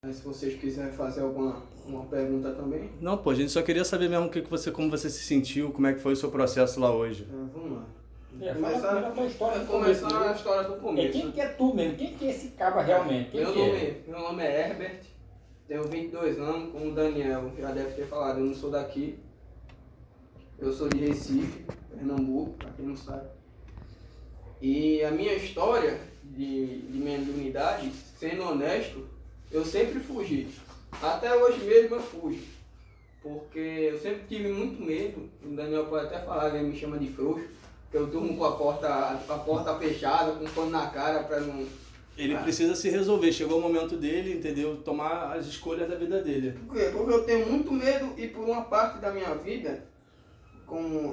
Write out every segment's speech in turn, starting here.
Mas se vocês quiserem fazer uma pergunta também, Não, pô, a gente só queria saber mesmo como você se sentiu, como é que foi o seu processo lá hoje. vamos lá. Fala a tua história do Começar começo. a história do começo. Quem que é tu mesmo? Quem que é esse caba realmente? Quem Meu que é? nome é Herbert, tenho 22 anos, como o Daniel já deve ter falado, eu não sou daqui. Eu sou de Recife, Pernambuco, pra quem não sabe. E a minha história de mediunidade, sendo honesto, eu sempre fugi. Até hoje mesmo eu fujo. Porque eu sempre tive muito medo, o Daniel pode até falar, ele me chama de frouxo, que eu durmo com a porta fechada, com um pano na cara pra não... Ele precisa se resolver, chegou o momento dele, entendeu? Tomar as escolhas da vida dele. Por quê? Porque eu tenho muito medo e por uma parte da minha vida,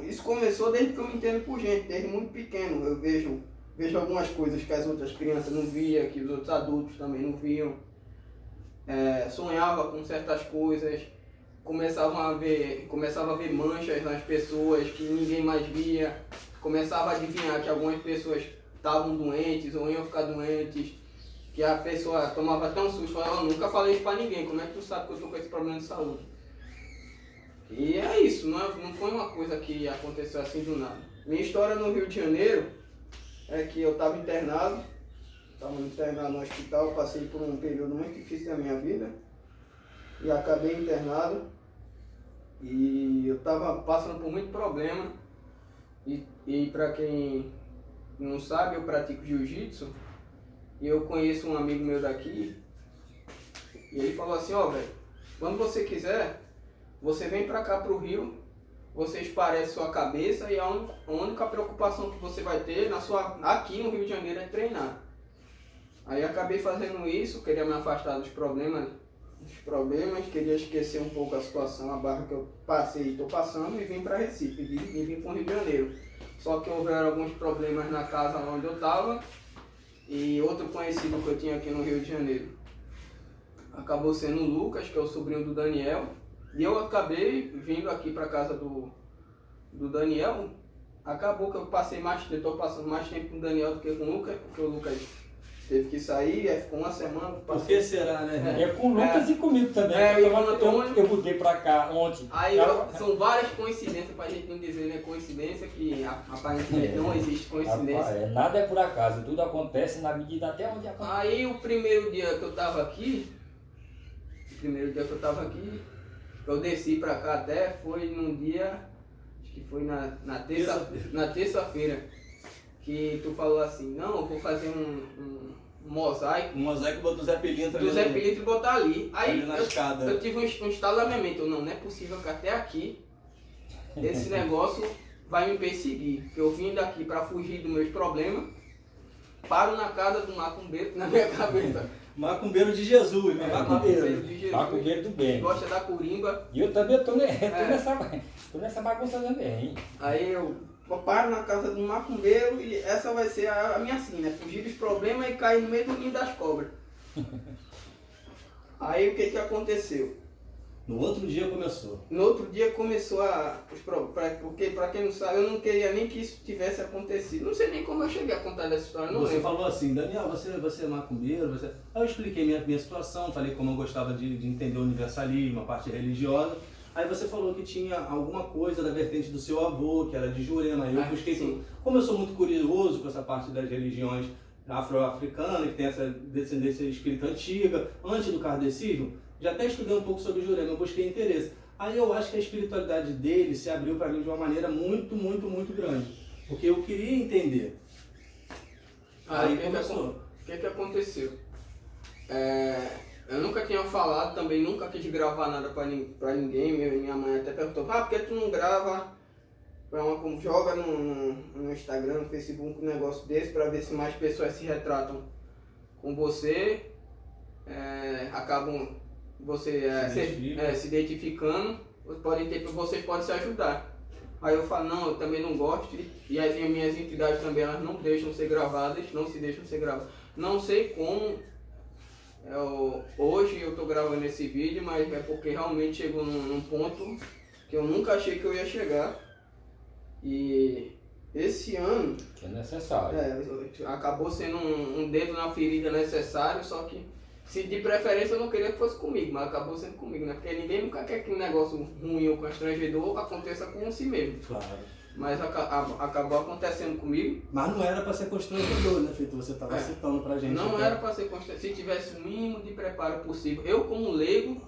isso começou desde que eu me entendo por gente, desde muito pequeno. Eu vejo algumas coisas que as outras crianças não viam, que os outros adultos também não viam. Sonhava com certas coisas, começava a ver manchas nas pessoas que ninguém mais via, começava a adivinhar que algumas pessoas estavam doentes ou iam ficar doentes, que a pessoa tomava tão susto, falava, eu nunca falei isso pra ninguém, como é que tu sabe que eu tô com esse problema de saúde? E é isso, não foi uma coisa que aconteceu assim do nada. Minha história no Rio de Janeiro é que eu estava internado no hospital, passei por um período muito difícil da minha vida e acabei internado e eu estava passando por muito problema e para quem não sabe, eu pratico jiu-jitsu e eu conheço um amigo meu daqui e ele falou assim, ó velho, quando você quiser, você vem pra cá pro Rio, você esparece sua cabeça e a única preocupação que você vai ter aqui no Rio de Janeiro é treinar. Aí acabei fazendo isso, queria me afastar dos problemas, queria esquecer um pouco a situação, a barra que eu passei e estou passando e vim para Recife, e vim para o Rio de Janeiro. Só que houveram alguns problemas na casa onde eu estava e outro conhecido que eu tinha aqui no Rio de Janeiro acabou sendo o Lucas, que é o sobrinho do Daniel, e eu acabei vindo aqui para casa do Daniel. Acabou que eu estou passando mais tempo com o Daniel do que com o Lucas, porque o Lucas teve que sair, aí ficou uma semana. Por que será, né? É com o Lucas e comigo também. Eu mudei pra cá ontem. Aí são várias coincidências, pra gente não dizer, né? Coincidência, que aparentemente não existe coincidência. Rapaz, nada é por acaso, tudo acontece na medida até onde acontece. Aí o primeiro dia que eu tava aqui, eu desci pra cá até, foi num dia, acho que foi na terça-feira, que tu falou assim, não, eu vou fazer um mosaico. Um mosaico botou o Zé Pilintra Do Zé Pilintra e botar ali. Aí na escada. Eu tive um estalo da minha mente, não é possível que até aqui esse negócio vai me perseguir. Porque eu vim daqui pra fugir dos meus problemas, paro na casa do macumbeiro, na minha cabeça. Macumbeiro de Jesus, né? Macumbeiro de Jesus. Macumbeiro do bem. Gosta da corimba. E eu também tô nessa bagunça também. Aí eu paro na casa do macumbeiro e essa vai ser a minha sina, fugir dos problemas e cair no meio do ninho das cobras. Aí o que aconteceu? No outro dia começou. No outro dia começou porque pra quem não sabe, eu não queria nem que isso tivesse acontecido. Não sei nem como eu cheguei a contar dessa história, não Você lembro. falou assim, Daniel, você é macumbeiro, Aí eu expliquei minha situação, falei como eu gostava de entender o universalismo, a parte religiosa. Aí você falou que tinha alguma coisa da vertente do seu avô, que era de Jurema. Aí eu busquei, como eu sou muito curioso com essa parte das religiões afro-africanas, que tem essa descendência espírita antiga, antes do kardecismo, já até estudei um pouco sobre Jurema, eu busquei interesse. Aí eu acho que a espiritualidade dele se abriu para mim de uma maneira muito, muito, muito grande. Porque eu queria entender. Aí começou. O que aconteceu? Eu nunca tinha falado também, nunca quis gravar nada pra ninguém. Minha mãe até perguntou, por que tu não grava, joga no Instagram, no Facebook, um negócio desse pra ver se mais pessoas se retratam com você, acabam se identificando, vocês podem se ajudar. Aí eu falo, não, eu também não gosto, e as minhas entidades também, elas não deixam ser gravadas, não se deixam ser gravadas. Não sei como, hoje eu tô gravando esse vídeo, mas é porque realmente chegou num ponto que eu nunca achei que eu ia chegar. E esse ano... Que é necessário. Acabou sendo um dedo na ferida necessário, só que Se de preferência eu não queria que fosse comigo, mas acabou sendo comigo, né? Porque ninguém nunca quer que um negócio ruim ou constrangedor aconteça com si mesmo. Claro. Mas acabou acontecendo comigo. Mas não era para ser constrangedor, né, Feito? Você estava citando pra gente. Não era para ser constrangedor. Se tivesse o mínimo de preparo possível. Eu como leigo.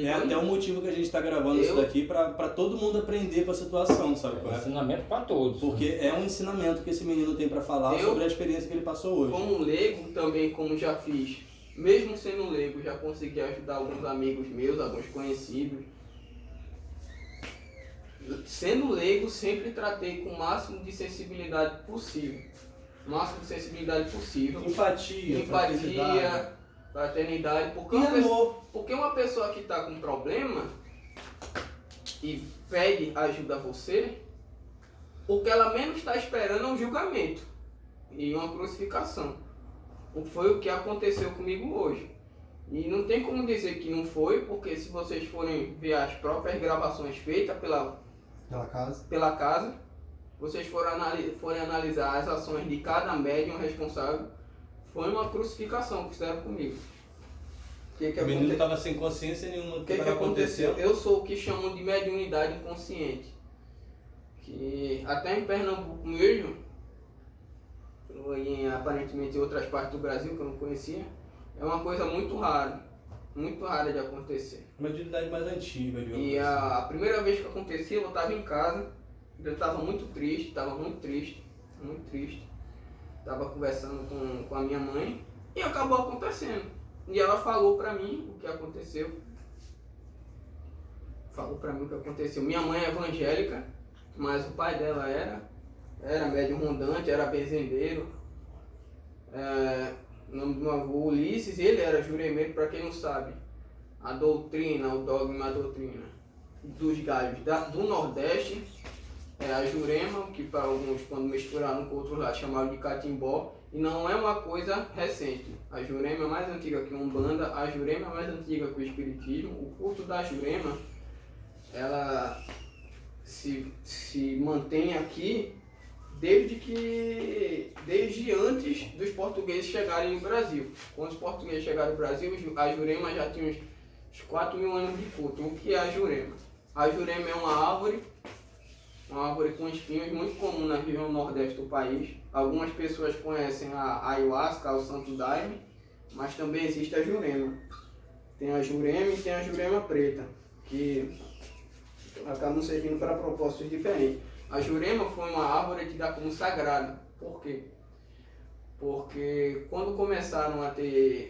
É até o motivo que a gente está gravando isso daqui para todo mundo aprender com a situação, sabe? É um ensinamento para todos. Porque é um ensinamento que esse menino tem para falar sobre a experiência que ele passou hoje. Como leigo, também como já fiz, mesmo sendo leigo, já consegui ajudar alguns amigos meus, alguns conhecidos. Sendo leigo, sempre tratei com o máximo de sensibilidade possível. Empatia, fraternidade. Porque uma pessoa que está com problema e pede ajuda a você, o que ela menos está esperando é um julgamento e uma crucificação. Foi o que aconteceu comigo hoje. E não tem como dizer que não foi, porque se vocês forem ver as próprias gravações feitas pela casa, vocês forem analisar as ações de cada médium responsável, foi uma crucificação que fizeram comigo. O menino estava sem consciência nenhuma do que aconteceu. Eu sou o que chamam de mediunidade inconsciente. Que até em Pernambuco mesmo, e aparentemente em outras partes do Brasil que eu não conhecia, é uma coisa muito rara de acontecer. Uma mediunidade mais antiga, digamos. E a primeira vez que aconteceu, eu estava em casa, eu estava muito triste. Estava conversando com a minha mãe e acabou acontecendo. E ela falou pra mim o que aconteceu. Minha mãe é evangélica, mas o pai dela era médium rondante, era benzendeiro. O nome do meu avô, Ulisses, ele era juremeiro, para quem não sabe. O dogma, a doutrina dos galhos do Nordeste é a Jurema, que para alguns, quando misturaram com outros lá, chamavam de catimbó. E não é uma coisa recente. A Jurema é mais antiga que a Umbanda, a Jurema é mais antiga que o Espiritismo. O culto da Jurema, ela se mantém aqui desde antes dos portugueses chegarem no Brasil. Quando os portugueses chegaram no Brasil, a Jurema já tinha uns 4.000 anos de culto. O que é a Jurema? A Jurema é uma árvore com espinhos, muito comum na região nordeste do país. Algumas pessoas conhecem a ayahuasca, o santo daime, mas também existe a Jurema. Tem a Jurema e tem a Jurema preta, que acabam servindo para propósitos diferentes. A Jurema foi uma árvore que dá como sagrada. Por quê? Porque quando começaram a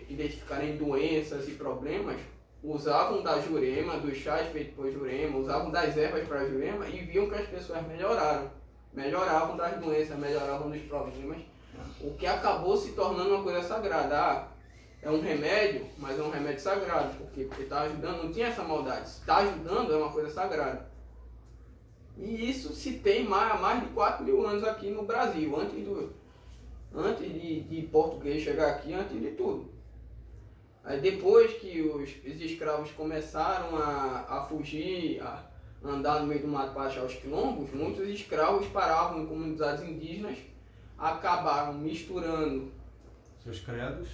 identificarem doenças e problemas, usavam da Jurema, dos chás feitos por Jurema, usavam das ervas para Jurema e viam que as pessoas melhoravam das doenças, melhoravam dos problemas, o que acabou se tornando uma coisa sagrada. É um remédio, mas é um remédio sagrado. Por quê? Porque está ajudando, não tinha essa maldade. Se está ajudando, é uma coisa sagrada. E isso se tem há mais de 4.000 anos aqui no Brasil, antes de português chegar aqui, antes de tudo. Aí depois que os escravos começaram a fugir, a andar no meio do mato para achar os quilombos, muitos escravos paravam em comunidades indígenas, acabaram misturando seus credos,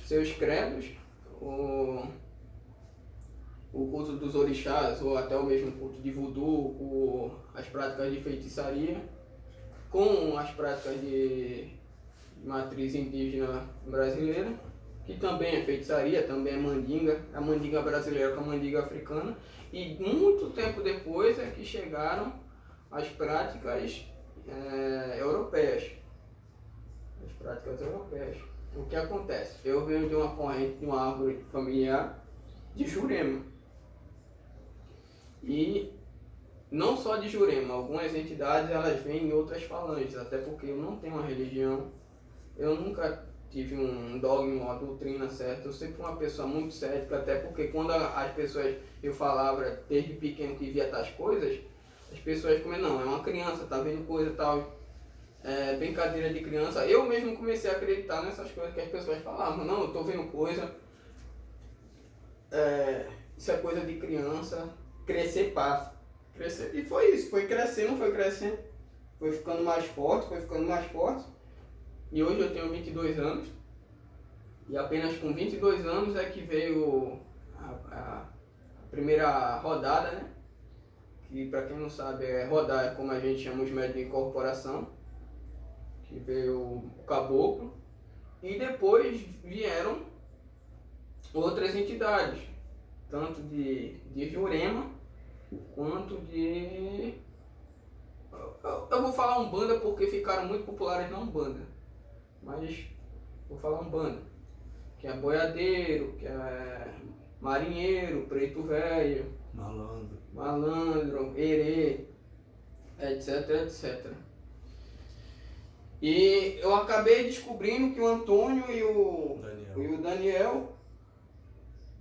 o culto dos orixás, ou até o mesmo culto de voodoo, as práticas de feitiçaria, com as práticas de matriz indígena brasileira, que também é feitiçaria, também é mandinga, a mandinga brasileira com a mandinga africana, e muito tempo depois é que chegaram as práticas europeias. O que acontece? Eu venho de uma corrente, de uma árvore familiar de Jurema. E não só de Jurema, algumas entidades elas vêm em outras falanges, até porque eu não tenho uma religião, eu nunca tive um dogma, uma doutrina certa, eu sempre fui uma pessoa muito cética, até porque quando as pessoas, eu falava desde pequeno que via tais coisas, as pessoas como não, é uma criança, tá vendo coisa e tal, brincadeira de criança, eu mesmo comecei a acreditar nessas coisas que as pessoas falavam, não, eu tô vendo coisa, isso é coisa de criança, crescer passa. E foi isso, foi crescendo, foi ficando mais forte, E hoje eu tenho 22 anos. E apenas com 22 anos é que veio a primeira rodada, né? Que para quem não sabe é rodar, como a gente chama os médios de incorporação, que veio o caboclo, e depois vieram outras entidades, tanto de Jurema quanto de... Eu vou falar Umbanda porque ficaram muito populares na Umbanda, mas vou falar Umbanda, que é boiadeiro, que é marinheiro, preto velho, malandro, herê, etc, etc. E eu acabei descobrindo que o Antônio e o Daniel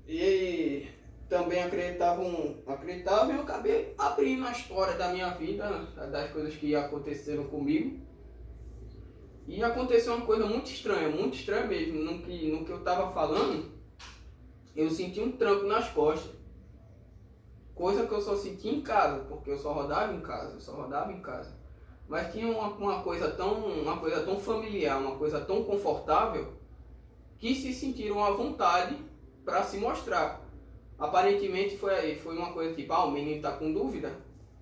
e também acreditavam, e eu acabei abrindo a história da minha vida, das coisas que aconteceram comigo. E aconteceu uma coisa muito estranha mesmo. No que eu estava falando, eu senti um tranco nas costas. Coisa que eu só senti em casa, porque eu só rodava em casa. Mas tinha uma coisa tão familiar, uma coisa tão confortável, que se sentiram à vontade para se mostrar. Aparentemente foi uma coisa tipo, o menino está com dúvida,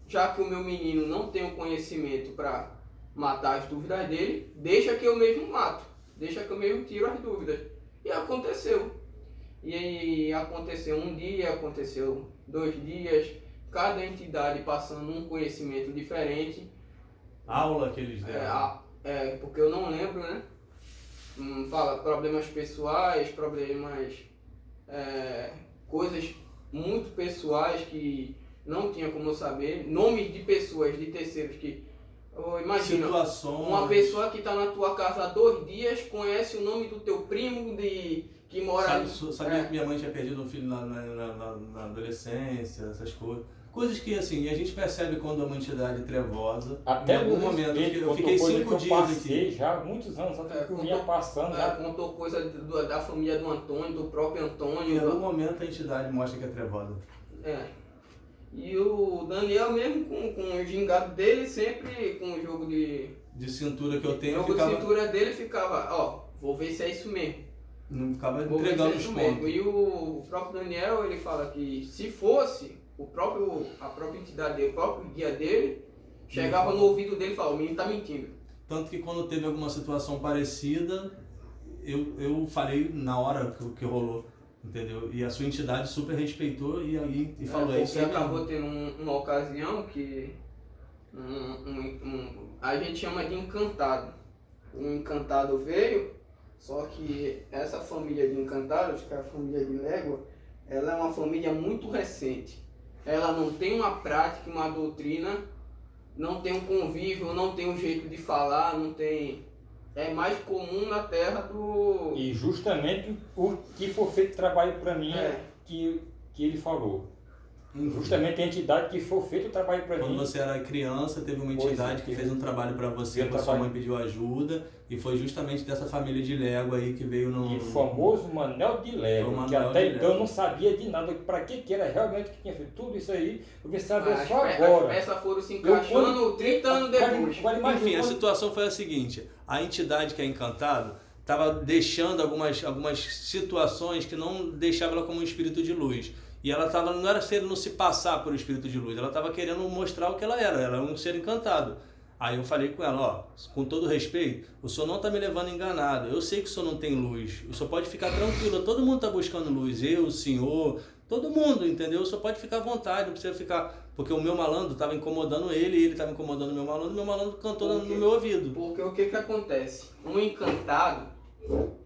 já que o meu menino não tem o conhecimento para matar as dúvidas dele, deixa que eu mesmo mato, deixa que eu mesmo tiro as dúvidas. E aconteceu. E aí aconteceu um dia, aconteceu 2 dias, cada entidade passando um conhecimento diferente. Aula que eles deram. Porque eu não lembro, né? Fala problemas pessoais, coisas muito pessoais que não tinha como eu saber, nomes de pessoas, de terceiros que... Imagina, situações. Uma pessoa que está na tua casa há 2 dias, conhece o nome do teu primo que mora... Sabia que minha mãe tinha perdido um filho na adolescência, essas coisas. Coisas que, assim, a gente percebe quando é uma entidade trevosa. Até em algum momento, eu fiquei 5 dias aqui. Já há muitos anos, que eu vinha passando. Contou coisa da família do Antônio, do próprio Antônio. Em algum momento a entidade mostra que é trevosa. E o Daniel mesmo com o gingado dele, sempre com o jogo de cintura que eu tenho, de cintura dele ficava, vou ver se é isso mesmo. Não ficava entregando os pontos. E o próprio Daniel, ele fala que se fosse a própria entidade dele, o próprio guia dele, chegava no ouvido dele e falava, o menino tá mentindo. Tanto que quando teve alguma situação parecida, eu falei na hora que rolou. Entendeu? E a sua entidade super respeitou e falou isso. Porque acabou tendo uma ocasião que a gente chama de encantado. Um encantado veio, só que essa família de encantados, que é a família de Légua, ela é uma família muito recente. Ela não tem uma prática, uma doutrina, não tem um convívio, não tem um jeito de falar, não tem... É mais comum na terra do... E justamente o que for feito trabalho para mim, que ele falou. Justamente a entidade que for feito o trabalho para mim. Quando você era criança, teve uma entidade que fez um trabalho para você, quando sua mãe pediu ajuda, e foi justamente dessa família de Légua aí que veio no... E o famoso Manel de Légua, que até então eu não sabia de nada, para que era realmente que tinha feito tudo isso aí, eu vim saber só agora. As peças foram se encaixando 30 anos depois. Enfim, a situação foi a seguinte, a entidade que é encantado estava deixando algumas situações que não deixavam ela como um espírito de luz. E ela não era querendo se passar por espírito de luz, ela estava querendo mostrar o que ela era um ser encantado. Aí eu falei com ela, com todo respeito, o senhor não está me levando enganado, eu sei que o senhor não tem luz, o senhor pode ficar tranquilo, todo mundo está buscando luz, eu, o senhor, todo mundo, entendeu? O senhor pode ficar à vontade, não precisa ficar... Porque o meu malandro estava incomodando ele estava incomodando o meu malandro cantou no meu ouvido. Porque o que acontece? Um encantado,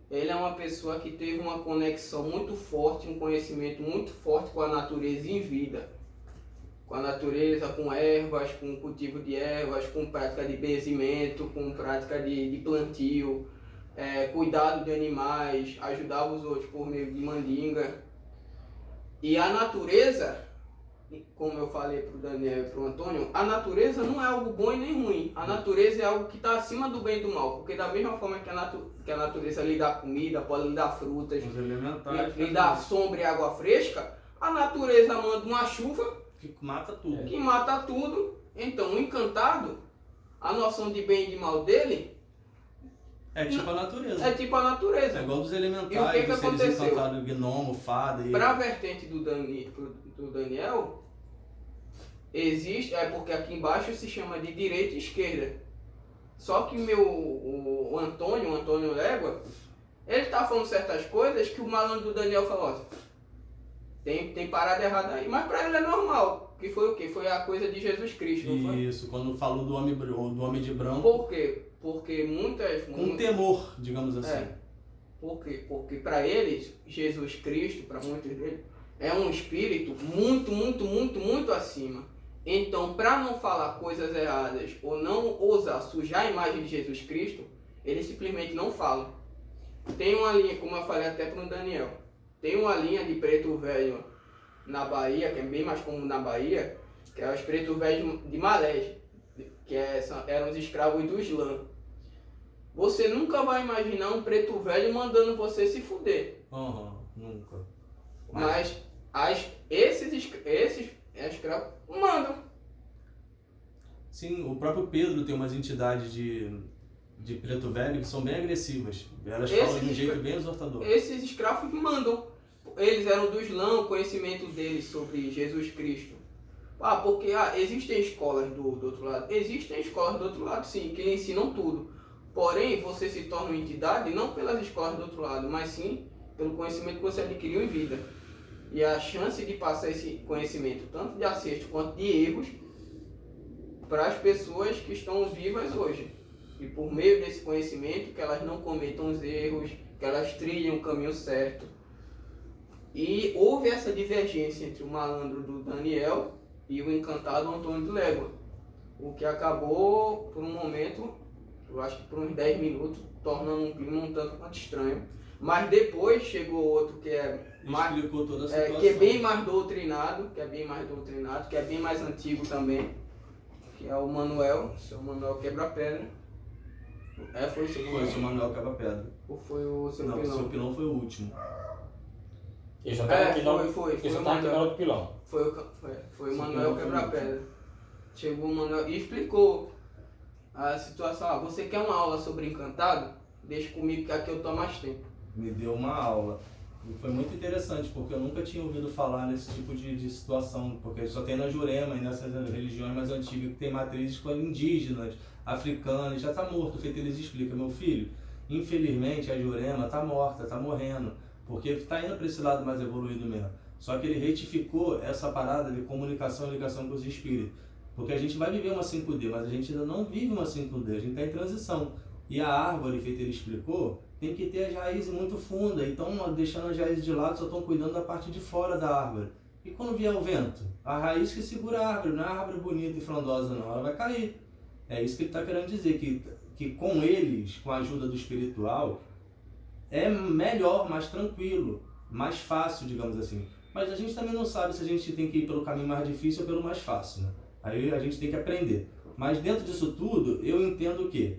ele é uma pessoa que teve uma conexão muito forte, um conhecimento muito forte com a natureza em vida. Com a natureza, com ervas, com cultivo de ervas, com prática de benzimento, com prática de plantio, cuidado de animais, ajudava os outros por meio de mandinga. E a natureza, como eu falei para o Daniel e para o Antônio, a natureza não é algo bom e nem ruim. A natureza é algo que está acima do bem e do mal. Porque da mesma forma que a natureza lhe dá comida, pode lhe dar frutas, lhe dá sombra e água fresca, a natureza manda uma chuva que mata tudo. Então, o encantado, a noção de bem e de mal dele, É tipo a natureza. É tipo a natureza. É igual dos elementais, E o que dos seres aconteceu? encantados, gnomo, fada e... Para a vertente do Daniel, existe, é porque aqui embaixo se chama de direita e esquerda. Só que o Antônio Légua, ele tá falando certas coisas que o malandro do Daniel falou, ó, tem parada errada aí. Mas para ele é normal. Que foi o quê? Foi a coisa de Jesus Cristo, não foi? Isso, quando falou do homem de branco. Por quê? Porque Com temor, digamos assim. Por quê? Porque para eles, Jesus Cristo, para muitos deles, é um espírito muito, muito, muito, muito acima. Então, para não falar coisas erradas ou não ousar sujar a imagem de Jesus Cristo, eles simplesmente não falam. Tem uma linha, como eu falei até para o Daniel, tem uma linha de preto velho na Bahia, que é bem mais comum na Bahia, que é os pretos velhos de Malés, que eram os escravos do Islã. Você nunca vai imaginar um preto velho mandando você se fuder. Nunca. Mas esses escravos mandam. Sim, o próprio Pedro tem umas entidades de preto velho que são bem agressivas. Elas falam de um jeito bem exortador. Esses escravos mandam. Eles eram do Islã, o conhecimento deles sobre Jesus Cristo. Porque existem escolas do outro lado. Existem escolas do outro lado, sim, que ensinam tudo. Porém, você se torna uma entidade não pelas escolas do outro lado, mas sim pelo conhecimento que você adquiriu em vida. E a chance de passar esse conhecimento, tanto de acerto quanto de erros, para as pessoas que estão vivas hoje. E por meio desse conhecimento, que elas não cometam os erros, que elas trilhem o caminho certo. E houve essa divergência entre o malandro do Daniel e o encantado Antônio de Légua. O que acabou, por um momento, eu acho que por uns 10 minutos, tornando um clima um tanto quanto estranho. Mas depois chegou outro que explicou toda a situação. Que é bem mais doutrinado, que é bem mais antigo também, que é o Manuel, o seu Manuel Quebra-Pedra. Foi o seu Manuel Quebra-Pedra. Ou foi o seu Pilão? Não, o seu Pilão foi o último. Ele só tá aqui Manuel do Pilão. Foi o Manuel Quebra-Pedra. Chegou o Manuel e explicou a situação. Você quer uma aula sobre encantado? Deixa comigo que aqui eu tô há mais tempo. Me deu uma aula. E foi muito interessante, porque eu nunca tinha ouvido falar nesse tipo de situação, porque só tem na Jurema e nessas religiões mais antigas que tem matrizes indígenas, africanas, já está morto. O Feito explica, meu filho, infelizmente a Jurema está morta, está morrendo, porque está indo para esse lado mais evoluído mesmo. Só que ele retificou essa parada de comunicação e ligação com os espíritos, porque a gente vai viver uma 5D, mas a gente ainda não vive uma 5D, a gente está em transição. E a árvore, Feito explicou, tem que ter as raízes muito fundas, então deixando as raízes de lado, só estão cuidando da parte de fora da árvore. E quando vier o vento? A raiz que segura a árvore, não é a árvore bonita e frondosa não, ela vai cair. É isso que ele está querendo dizer, que com eles, com a ajuda do espiritual, é melhor, mais tranquilo, mais fácil, digamos assim. Mas a gente também não sabe se a gente tem que ir pelo caminho mais difícil ou pelo mais fácil, né? Aí a gente tem que aprender. Mas dentro disso tudo, eu entendo que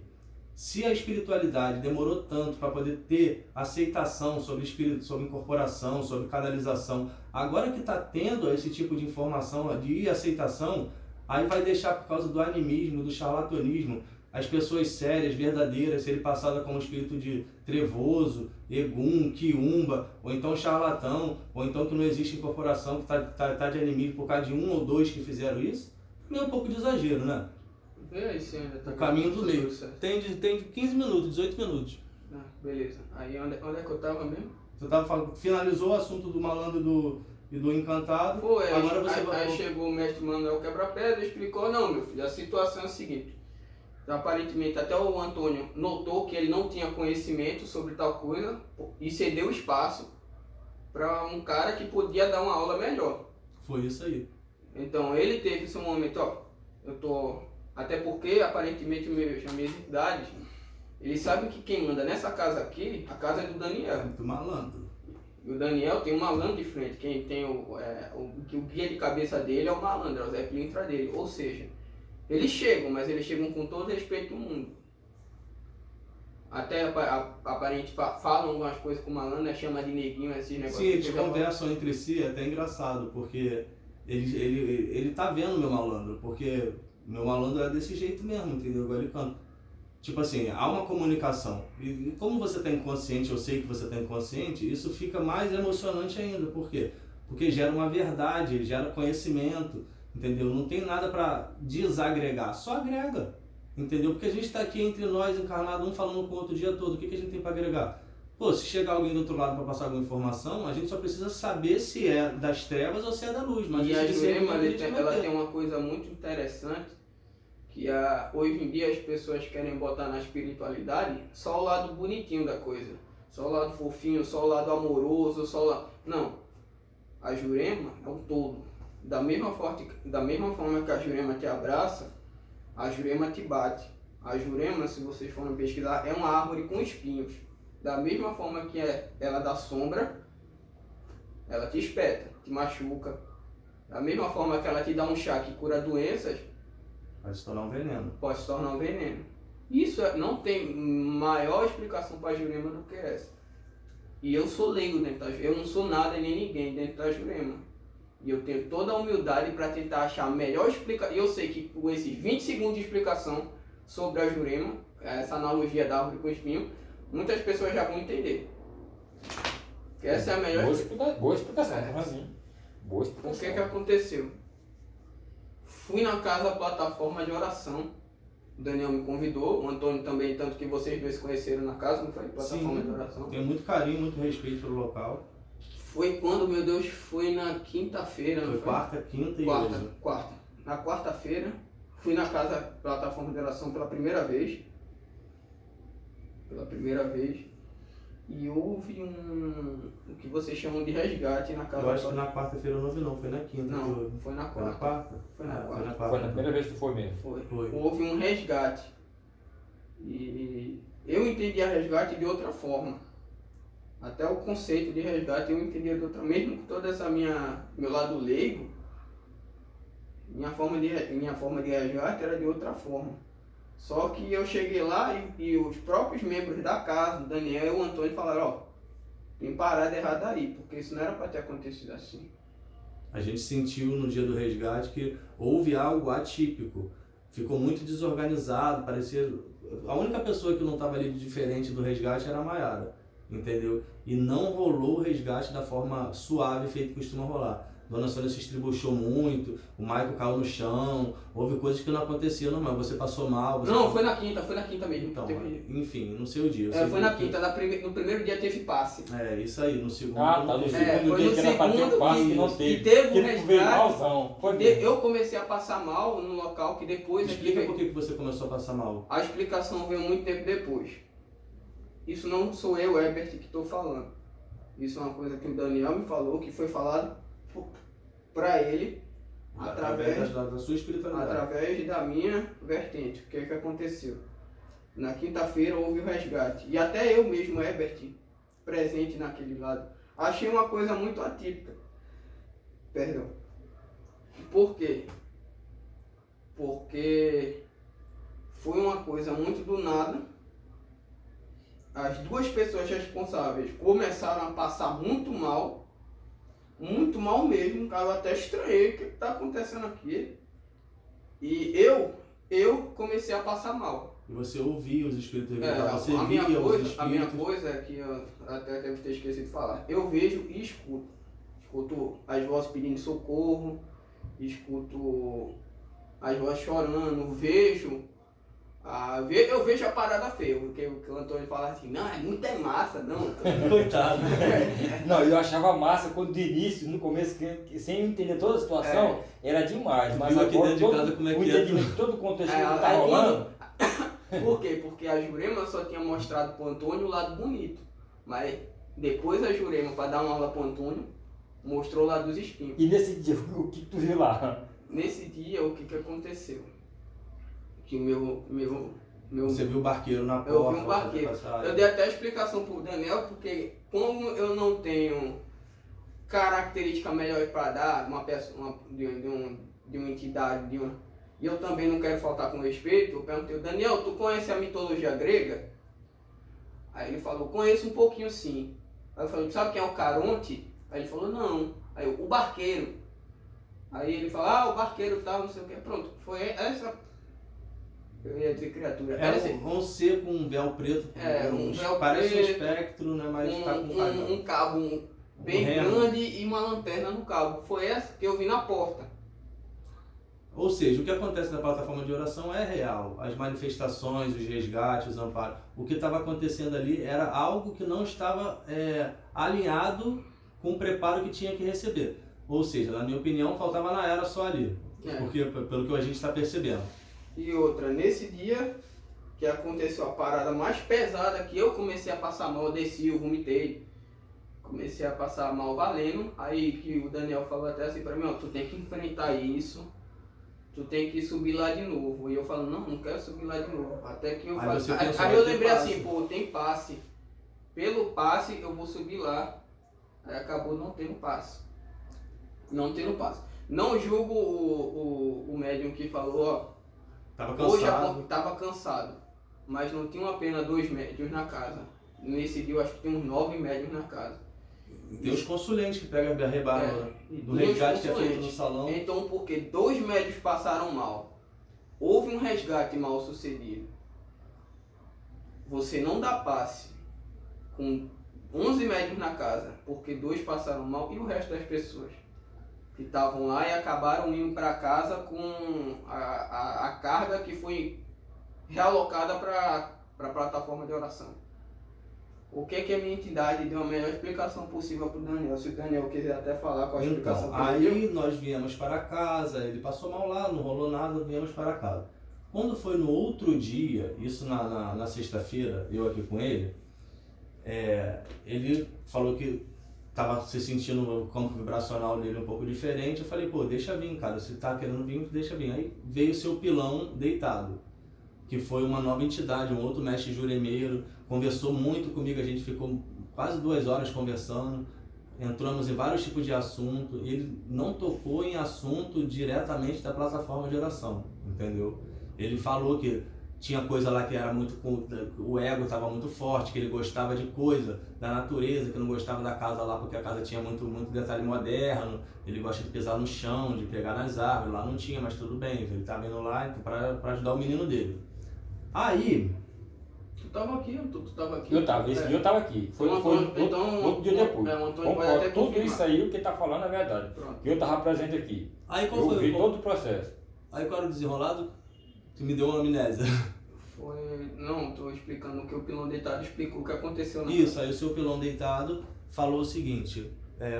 se a espiritualidade demorou tanto para poder ter aceitação sobre espírito, sobre incorporação, sobre canalização, agora que está tendo esse tipo de informação, de aceitação, aí vai deixar por causa do animismo, do charlatanismo, as pessoas sérias, verdadeiras, serem passadas como espírito de trevoso, egum, quiumba, ou então charlatão, ou então que não existe incorporação, que tá de animismo por causa de um ou dois que fizeram isso. É um pouco de exagero, né? O caminho do meio. Tem de 15 minutos, 18 minutos. Beleza. Aí onde é que eu tava mesmo? Você finalizou o assunto do malandro e do encantado. Foi, agora aí chegou o mestre Manuel Quebra-Pedra e explicou, não, meu filho, a situação é a seguinte. Então, aparentemente até o Antônio notou que ele não tinha conhecimento sobre tal coisa e cedeu espaço para um cara que podia dar uma aula melhor. Foi isso aí. Então ele teve esse momento, até porque aparentemente as minhas idades, eles sabem que quem manda nessa casa aqui, a casa é do Daniel. É muito malandro. E o Daniel tem um malandro de frente, quem tem o guia de cabeça dele é o malandro, é o Zé Pilintra dele. Ou seja, eles chegam, mas eles chegam com todo o respeito do mundo. Até aparentemente falam algumas coisas com o malandro, né? Chama de neguinho, esses negócios. Sim, eles conversam entre si, é até engraçado, porque ele tá vendo meu malandro, porque meu malandro é desse jeito mesmo, entendeu? Agora ele canta. Tipo assim, há uma comunicação. E como você está inconsciente, eu sei que você está inconsciente, isso fica mais emocionante ainda. Por quê? Porque gera uma verdade, gera conhecimento, entendeu? Não tem nada para desagregar, só agrega, entendeu? Porque a gente está aqui entre nós, encarnado, um falando com o outro o dia todo. O que a gente tem para agregar? Pô, se chegar alguém do outro lado para passar alguma informação, a gente só precisa saber se é das trevas ou se é da luz. Mas e a Jurema, ela tem tem uma coisa muito interessante, que hoje em dia as pessoas querem botar na espiritualidade só o lado bonitinho da coisa, só o lado fofinho, só o lado amoroso, só o lado... Não, a Jurema é o todo. Da mesma forma que a Jurema te abraça, a Jurema te bate. A Jurema, se vocês forem pesquisar, é uma árvore com espinhos. Da mesma forma que ela dá sombra, ela te espeta, te machuca. Da mesma forma que ela te dá um chá que cura doenças, pode se tornar um veneno. Pode se tornar um veneno. Isso não tem maior explicação para a Jurema do que essa. E eu sou leigo dentro da Jurema. Eu não sou nada nem ninguém dentro da Jurema. E eu tenho toda a humildade para tentar achar a melhor explicação. E eu sei que com esses 20 segundos de explicação sobre a Jurema, essa analogia da árvore com espinho, muitas pessoas já vão entender. Que essa é a melhor explicação. Boa explicação. Boa explicação. O que aconteceu? Fui na casa plataforma de oração. O Daniel me convidou, o Antônio também, tanto que vocês dois se conheceram na casa, não foi? Plataforma de oração. Tenho muito carinho, muito respeito pelo local. Foi quando, meu Deus, foi na quinta-feira, não foi? Quarta, quinta e hoje. Quarta. Na quarta-feira, fui na casa plataforma de oração pela primeira vez. E houve o que vocês chamam de resgate na casa. Eu acho que na quarta-feira eu não vi, não, foi na quinta. Não, foi na quarta. Foi na quarta? Foi na quarta. Foi na quarta. Foi na primeira vez que tu foi mesmo? Foi. Houve um resgate. E eu entendi a resgate de outra forma. Até o conceito de resgate eu entendia de outra, mesmo com toda essa meu lado leigo, minha forma de resgate era de outra forma. Só que eu cheguei lá e os próprios membros da casa, o Daniel e o Antônio, falaram, ó, tem parada errada aí, porque isso não era para ter acontecido assim. A gente sentiu no dia do resgate que houve algo atípico. Ficou muito desorganizado, parecia... A única pessoa que não estava ali de diferente do resgate era a Maiara, entendeu? E não rolou o resgate da forma suave feito que costuma rolar. Dona Sônia se estribuchou muito, o Michael caiu no chão, houve coisas que não aconteciam, não, mas você passou mal. Não, foi na quinta mesmo. Então, enfim, no seu dia. Foi na quinta, no primeiro dia teve passe. É, isso aí, no segundo no segundo dia que era pra ter passe que não teve. E teve um resgate. Eu comecei a passar mal no local que depois... Explica por que você começou a passar mal. A explicação veio muito tempo depois. Isso não sou eu, Herbert, que estou falando. Isso é uma coisa que o Daniel me falou, que foi falado para ele através da sua espiritualidade. Através da minha vertente. O que aconteceu? Na quinta-feira houve o resgate. E até eu mesmo, Herbert, presente naquele lado, achei uma coisa muito atípica. Perdão. Por quê? Porque foi uma coisa muito do nada. As duas pessoas responsáveis começaram a passar muito mal mesmo, cara, eu até estranhei o que está acontecendo aqui. E eu comecei a passar mal. E você ouvia os espíritos você via os espíritos. A minha coisa é que eu até devo ter esquecido de falar. Eu vejo e escuto. Escuto as vozes pedindo socorro, escuto as vozes chorando, eu vejo a parada feia, porque o Antônio fala assim, não, é muito massa, não. Coitado. Não, eu achava massa quando de início, no começo, sem entender toda a situação, era demais. Mas agora aqui dentro de casa como é o que é? entendimento de todo o contexto que tá rolando. Por quê? Porque a Jurema só tinha mostrado pro Antônio o lado bonito. Mas depois a Jurema, para dar uma aula pro Antônio, mostrou o lado dos espinhos. E nesse dia, o que tu viu lá? Nesse dia, o que aconteceu? Que o meu Você viu o barqueiro na porta? Eu vi um barqueiro. Eu dei até a explicação pro Daniel, porque como eu não tenho característica melhor para dar uma pessoa, de uma entidade, e eu também não quero faltar com respeito, eu perguntei, Daniel, tu conhece a mitologia grega? Aí ele falou, conheço um pouquinho sim. Aí eu falei, sabe quem é o Caronte? Aí ele falou, não. Aí eu, o barqueiro. Aí ele falou, o barqueiro tal, não sei o que. Pronto, foi essa Eu ia dizer criatura. Era um ser com um véu preto. Um véu parece preto, um espectro, né? Mas tá com cajado. Um cabo bem grande e uma lanterna no cabo. Foi essa que eu vi na porta. Ou seja, o que acontece na plataforma de oração é real. As manifestações, os resgates, os amparos. O que estava acontecendo ali era algo que não estava alinhado com o preparo que tinha que receber. Ou seja, na minha opinião, faltava na era só ali. Porque, pelo que a gente está percebendo. E outra, nesse dia que aconteceu a parada mais pesada, que eu comecei a passar mal, eu desci, eu vomitei. Comecei a passar mal valendo. Aí que o Daniel falou até assim pra mim, ó, tu tem que enfrentar isso. Tu tem que subir lá de novo. E eu falo, não quero subir lá de novo. Até que eu faço. Aí eu lembrei assim, pô, tem passe. Pelo passe eu vou subir lá. Aí acabou não tendo passe. Não tendo passe. Não julgo o médium que falou, ó. Tava cansado. Hoje tava cansado. Mas não tinham apenas 2 médiums na casa. Nesse dia eu acho que tem uns 9 médiums na casa. Tem os consulentes que pegam a rebarba do resgate que é feito no salão. Então, porque 2 médios passaram mal, houve um resgate mal sucedido, você não dá passe com 11 médios na casa, porque 2 passaram mal e o resto das pessoas que estavam lá e acabaram indo para casa com a carga que foi realocada para a plataforma de oração. O que a minha entidade deu a melhor explicação possível para o Daniel? Se o Daniel quiser até falar com a explicação então, aí nós viemos para casa, ele passou mal lá, não rolou nada, viemos para casa. Quando foi no outro dia, isso na sexta-feira, eu aqui com ele, ele falou que estava se sentindo o campo vibracional dele um pouco diferente. Eu falei, pô, deixa vir, cara, se tá querendo vir, deixa vir. Aí veio o seu pilão deitado, que foi uma nova entidade, um outro mestre juremeiro, conversou muito comigo, a gente ficou quase 2 horas conversando, entramos em vários tipos de assunto, ele não tocou em assunto diretamente da plataforma de oração, entendeu? Ele falou que tinha coisa lá que era muito, o ego estava muito forte, que ele gostava de coisa da natureza, que não gostava da casa lá porque a casa tinha muito detalhe moderno, ele gosta de pisar no chão, de pegar nas árvores, lá não tinha, mas tudo bem, ele estava indo lá para ajudar o menino dele. Aí... Tu tava aqui, tu tava aqui? Eu tava, esse dia eu tava aqui. Foi outro dia depois. Concordo, tudo isso aí, o que tá falando é verdade. Pronto. Eu tava presente aqui. Aí qual eu foi vi todo o processo. Aí qual era o desenrolado? Que me deu uma amnésia. Não, tô explicando o que o pilão deitado explicou o que aconteceu na Isso, aí o seu pilão deitado falou o seguinte,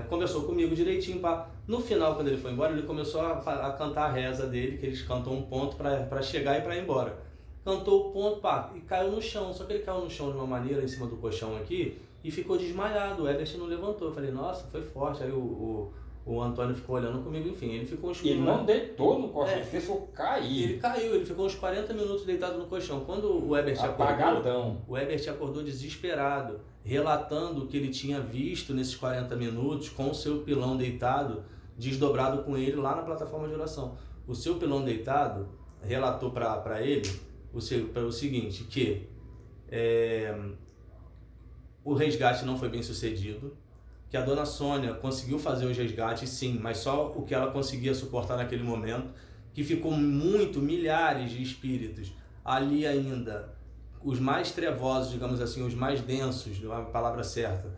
conversou comigo direitinho, no final quando ele foi embora, ele começou a cantar a reza dele, que eles cantam um ponto para chegar e para ir embora. Cantou o ponto, e caiu no chão, só que ele caiu no chão de uma maneira, em cima do colchão aqui, e ficou desmaiado, o Everton não levantou. Eu falei, nossa, foi forte. Aí o Antônio ficou olhando comigo, enfim, ele ficou uns... Ele não deitou no colchão, ele fez cair. Ele caiu, ele ficou uns 40 minutos deitado no colchão. Quando o Everton acordou, o Everton acordou desesperado, relatando o que ele tinha visto nesses 40 minutos, com o seu pilão deitado, desdobrado com ele lá na plataforma de oração. O seu pilão deitado relatou para ele o seguinte, que o resgate não foi bem sucedido, que a dona Sônia conseguiu fazer os resgates, sim, mas só o que ela conseguia suportar naquele momento, que ficou milhares de espíritos ali ainda, os mais trevosos, digamos assim, os mais densos, não é a palavra certa,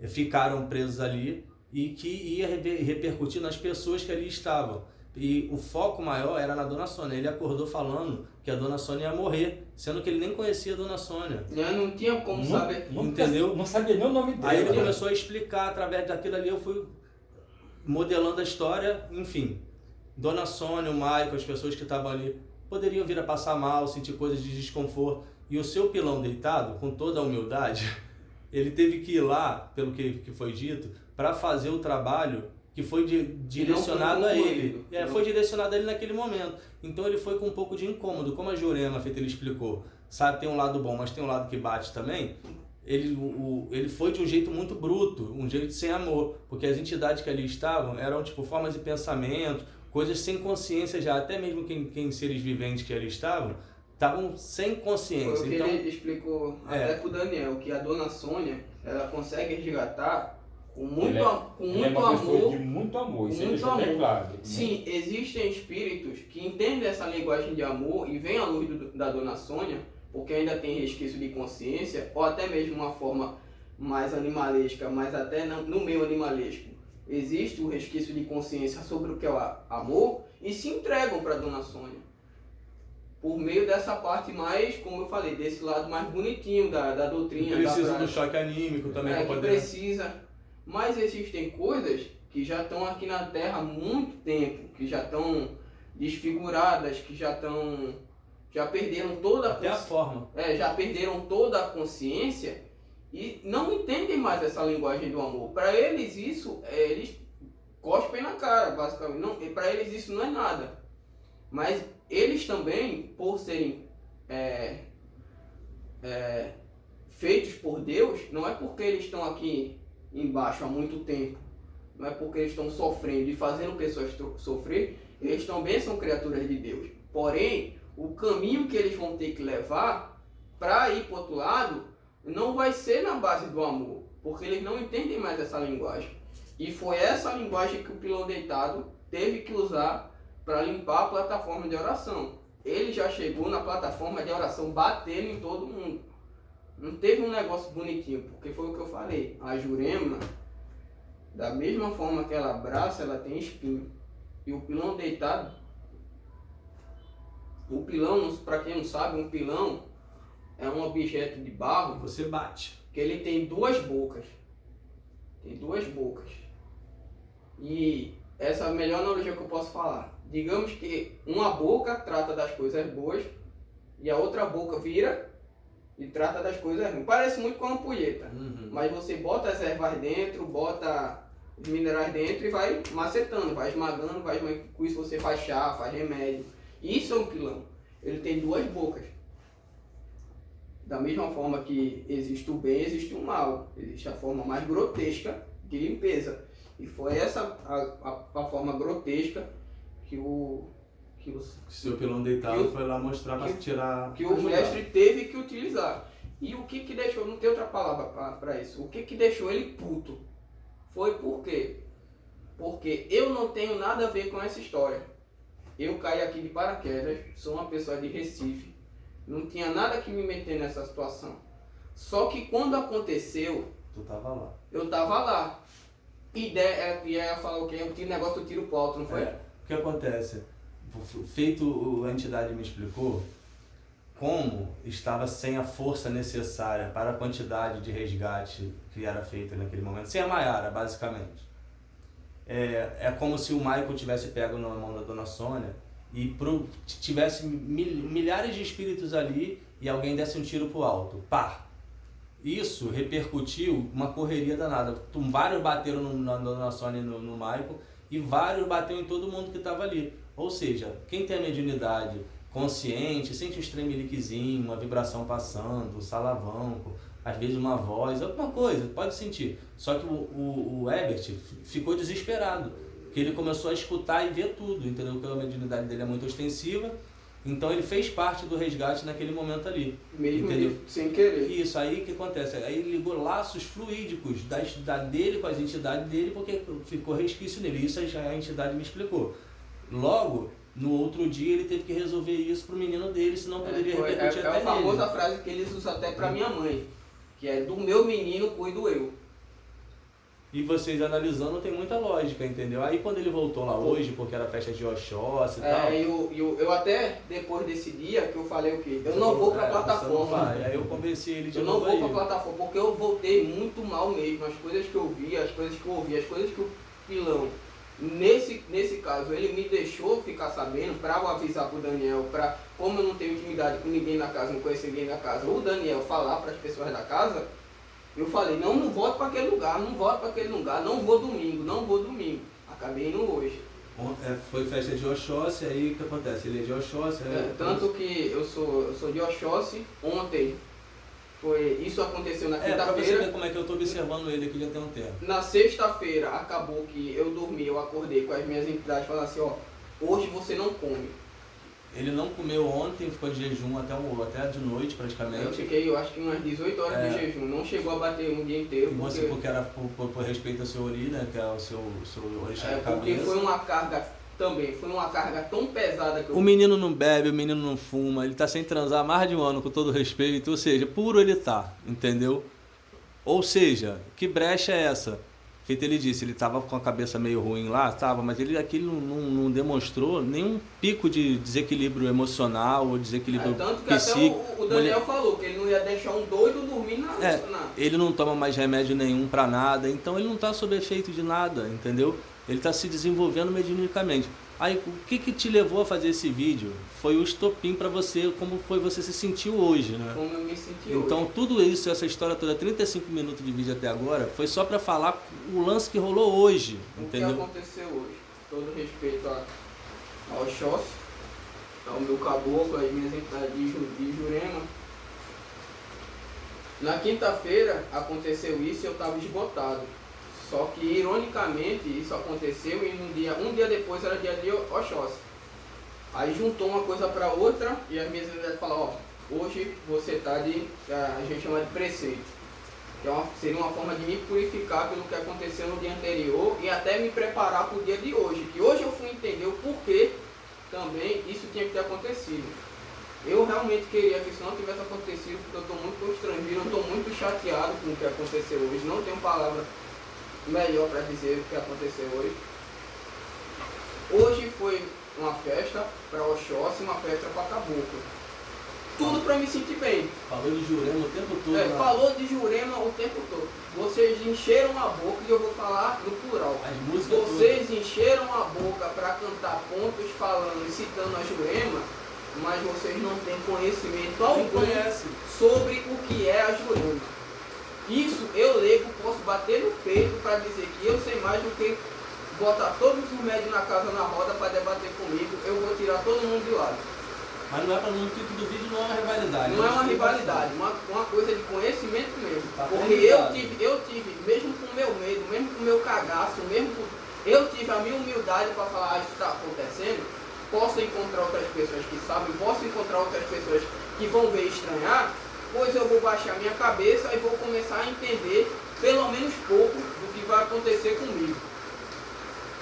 ficaram presos ali e que ia repercutir nas pessoas que ali estavam. E o foco maior era na Dona Sônia. Ele acordou falando que a Dona Sônia ia morrer, sendo que ele nem conhecia a Dona Sônia. Eu não tinha como saber. Entendeu? Não sabia nem o nome dele. Aí ele começou a explicar através daquilo ali, eu fui modelando a história, enfim. Dona Sônia, o Maico, as pessoas que estavam ali, poderiam vir a passar mal, sentir coisas de desconforto. E o seu pilão deitado, com toda a humildade, ele teve que ir lá, pelo que foi dito, para fazer o trabalho que foi direcionado a ele. Foi direcionado a ele naquele momento. Então ele foi com um pouco de incômodo. Como a Jurema ele explicou, sabe, tem um lado bom, mas tem um lado que bate também. Ele foi de um jeito muito bruto, um jeito sem amor, porque as entidades que ali estavam eram tipo formas de pensamento, coisas sem consciência já, até mesmo quem seres viventes que ali estavam sem consciência. Foi o que ele explicou até pro Daniel, que a Dona Sônia, ela consegue resgatar Com muito, com ele muito é uma pessoa amor. de muito amor, Com isso muito deixa bem amor. claro. Sim, existem espíritos que entendem essa linguagem de amor e vêm à luz da Dona Sônia, porque ainda tem resquício de consciência, ou até mesmo uma forma mais animalesca, mas até no meio animalesco. Existe o resquício de consciência sobre o que é o amor e se entregam para Dona Sônia. Por meio dessa parte mais, como eu falei, desse lado mais bonitinho da doutrina. Precisa do choque anímico também para que poder... precisa. Mas existem coisas que já estão aqui na Terra há muito tempo, que já estão desfiguradas, que já perderam toda Até a forma. já perderam toda a consciência e não entendem mais essa linguagem do amor. Para eles isso, eles cospem na cara, basicamente. Para eles isso não é nada. Mas eles também, por serem feitos por Deus, não é porque eles estão aqui embaixo há muito tempo, não é porque eles estão sofrendo e fazendo pessoas sofrer, eles também são criaturas de Deus. Porém, o caminho que eles vão ter que levar para ir para o outro lado não vai ser na base do amor, porque eles não entendem mais essa linguagem. E foi essa linguagem que o pilão deitado teve que usar para limpar a plataforma de oração. Ele já chegou na plataforma de oração batendo em todo mundo. Não teve um negócio bonitinho, porque foi o que eu falei. A Jurema, da mesma forma que ela abraça, ela tem espinho. E o pilão deitado, o pilão, para quem não sabe, um pilão é um objeto de barro. Você bate. Que ele tem duas bocas. Tem duas bocas. E essa é a melhor analogia que eu posso falar. Digamos que uma boca trata das coisas boas e a outra boca vira e trata das coisas ruins. Parece muito com uma ampulheta. Mas você bota as ervas dentro, bota os minerais dentro e vai macetando, vai esmagando, com isso você faz chá, faz remédio. Isso é um pilão. Ele tem duas bocas. Da mesma forma que existe o bem, existe o mal. Existe a forma mais grotesca de limpeza. E foi essa a forma grotesca que o seu pilão deitado foi lá mostrar para tirar... Que o mestre teve que utilizar. E o que deixou, não tem outra palavra para isso, o que deixou ele puto foi por quê? Porque eu não tenho nada a ver com essa história. Eu caí aqui de paraquedas, sou uma pessoa de Recife, não tinha nada que me meter nessa situação. Só que quando aconteceu... Tu tava lá. Eu tava lá. E ela falou o quê? O negócio do tiro pro alto, não foi? O que acontece? Feito, a entidade me explicou como estava sem a força necessária para a quantidade de resgate que era feita naquele momento, sem a Maiara, basicamente. É como se o Michael tivesse pego na mão da Dona Sônia e tivesse milhares de espíritos ali e alguém desse um tiro pro alto. Pá! Isso repercutiu uma correria danada. Vários bateram na Dona Sônia e no Michael e vários bateram em todo mundo que estava ali. Ou seja, quem tem a mediunidade consciente, sente um estremeliquezinho, uma vibração passando, um salavanco, às vezes uma voz, alguma coisa, pode sentir. Só que o Herbert ficou desesperado, porque ele começou a escutar e ver tudo, entendeu? Porque a mediunidade dele é muito ostensiva, então ele fez parte do resgate naquele momento ali. Mesmo sem querer. Isso, aí o que acontece? Aí ele ligou laços fluídicos da dele com as entidades dele, porque ficou resquício nele. Isso a entidade me explicou. Logo, no outro dia ele teve que resolver isso pro menino dele, senão poderia repercutir até nele. É a famosa frase que eles usam até pra minha mãe, que é: do meu menino cuido eu. E vocês analisando tem muita lógica, entendeu? Aí quando ele voltou lá hoje, porque era festa de Oxóssi e tal... Eu até, depois desse dia, que eu falei o quê? Eu não vou pra plataforma. Aí eu convenci ele de eu novo. Eu não vou pra plataforma, porque eu voltei muito mal mesmo. As coisas que eu vi, as coisas que eu ouvi, as coisas que o pilão... Nesse caso, ele me deixou ficar sabendo para eu avisar pro Daniel, como eu não tenho intimidade com ninguém na casa, não conheço ninguém na casa, o Daniel falar para as pessoas da casa, eu falei: não volto para aquele lugar, não vou domingo. Acabei indo hoje. Foi festa de Oxóssi, aí o que acontece? Ele é de Oxóssi? Tanto que eu sou de Oxóssi. Ontem, isso aconteceu na quinta-feira. Pra você ver como é que eu tô observando ele aqui já tem um tempo. Na sexta-feira, acabou que eu dormi, eu acordei com as minhas entidades falando assim: ó, hoje você não come. Ele não comeu ontem, ficou de jejum até de noite praticamente. Eu fiquei, eu acho que umas 18 horas de jejum, não chegou a bater um dia inteiro. E você, porque era por respeito ao seu ori, né, que é o seu orixá de cabeça. Porque foi uma carga também, foi uma carga tão pesada que eu... O menino não bebe, o menino não fuma, ele tá sem transar há mais de um ano, com todo respeito, ou seja, puro ele tá, entendeu? Ou seja, que brecha é essa? Feito ele disse, ele estava com a cabeça meio ruim lá, mas ele aqui não demonstrou nenhum pico de desequilíbrio emocional ou desequilíbrio tanto que psíquico. Até o Daniel falou que ele não ia deixar um doido dormir na... Ele não toma mais remédio nenhum para nada, então ele não está sob efeito de nada, entendeu? Ele está se desenvolvendo mediunicamente. Aí, o que te levou a fazer esse vídeo? Foi o estopim para você, como foi você se sentiu hoje, né? Como eu me senti então, hoje. tudo isso, essa história toda, 35 minutos de vídeo até agora, foi só para falar o lance que rolou hoje, entendeu? O que aconteceu hoje. Todo respeito ao Oxóssi, ao meu caboclo, às minhas entidades de Jurema. Na quinta-feira aconteceu isso e eu estava esgotado. Só que, ironicamente, isso aconteceu e um dia depois era dia de Oxóssi. Aí juntou uma coisa para outra e as minhas entidades falaram, hoje você está a gente chama de preceito. Que seria uma forma de me purificar pelo que aconteceu no dia anterior e até me preparar para o dia de hoje. Que hoje eu fui entender o porquê também isso tinha que ter acontecido. Eu realmente queria que isso não tivesse acontecido, porque eu estou muito constrangido, eu estou muito chateado com o que aconteceu hoje. Não tenho palavra melhor para dizer o que aconteceu hoje. Hoje foi uma festa para Oxóssi, uma festa para Caboclo. Tudo para me sentir bem. Falou de Jurema o tempo todo. Falou de Jurema o tempo todo. Vocês encheram a boca, e eu vou falar no plural. As músicas Vocês encheram a boca para cantar pontos falando e citando a Jurema, mas vocês não têm conhecimento algum sobre o que é a Jurema. Isso eu, leigo, posso bater no peito para dizer que eu sei mais do que botar todos os médios na casa na roda para debater comigo, eu vou tirar todo mundo de lado. Mas não é para no título do vídeo, não é uma rivalidade. Não é uma rivalidade, uma coisa de conhecimento mesmo. Porque eu tive, mesmo com o meu medo, mesmo com o meu cagaço, eu tive a minha humildade para falar, isso está acontecendo. Posso encontrar outras pessoas que sabem, posso encontrar outras pessoas que vão ver e estranhar, pois eu vou baixar minha cabeça e vou começar a entender pelo menos pouco do que vai acontecer comigo.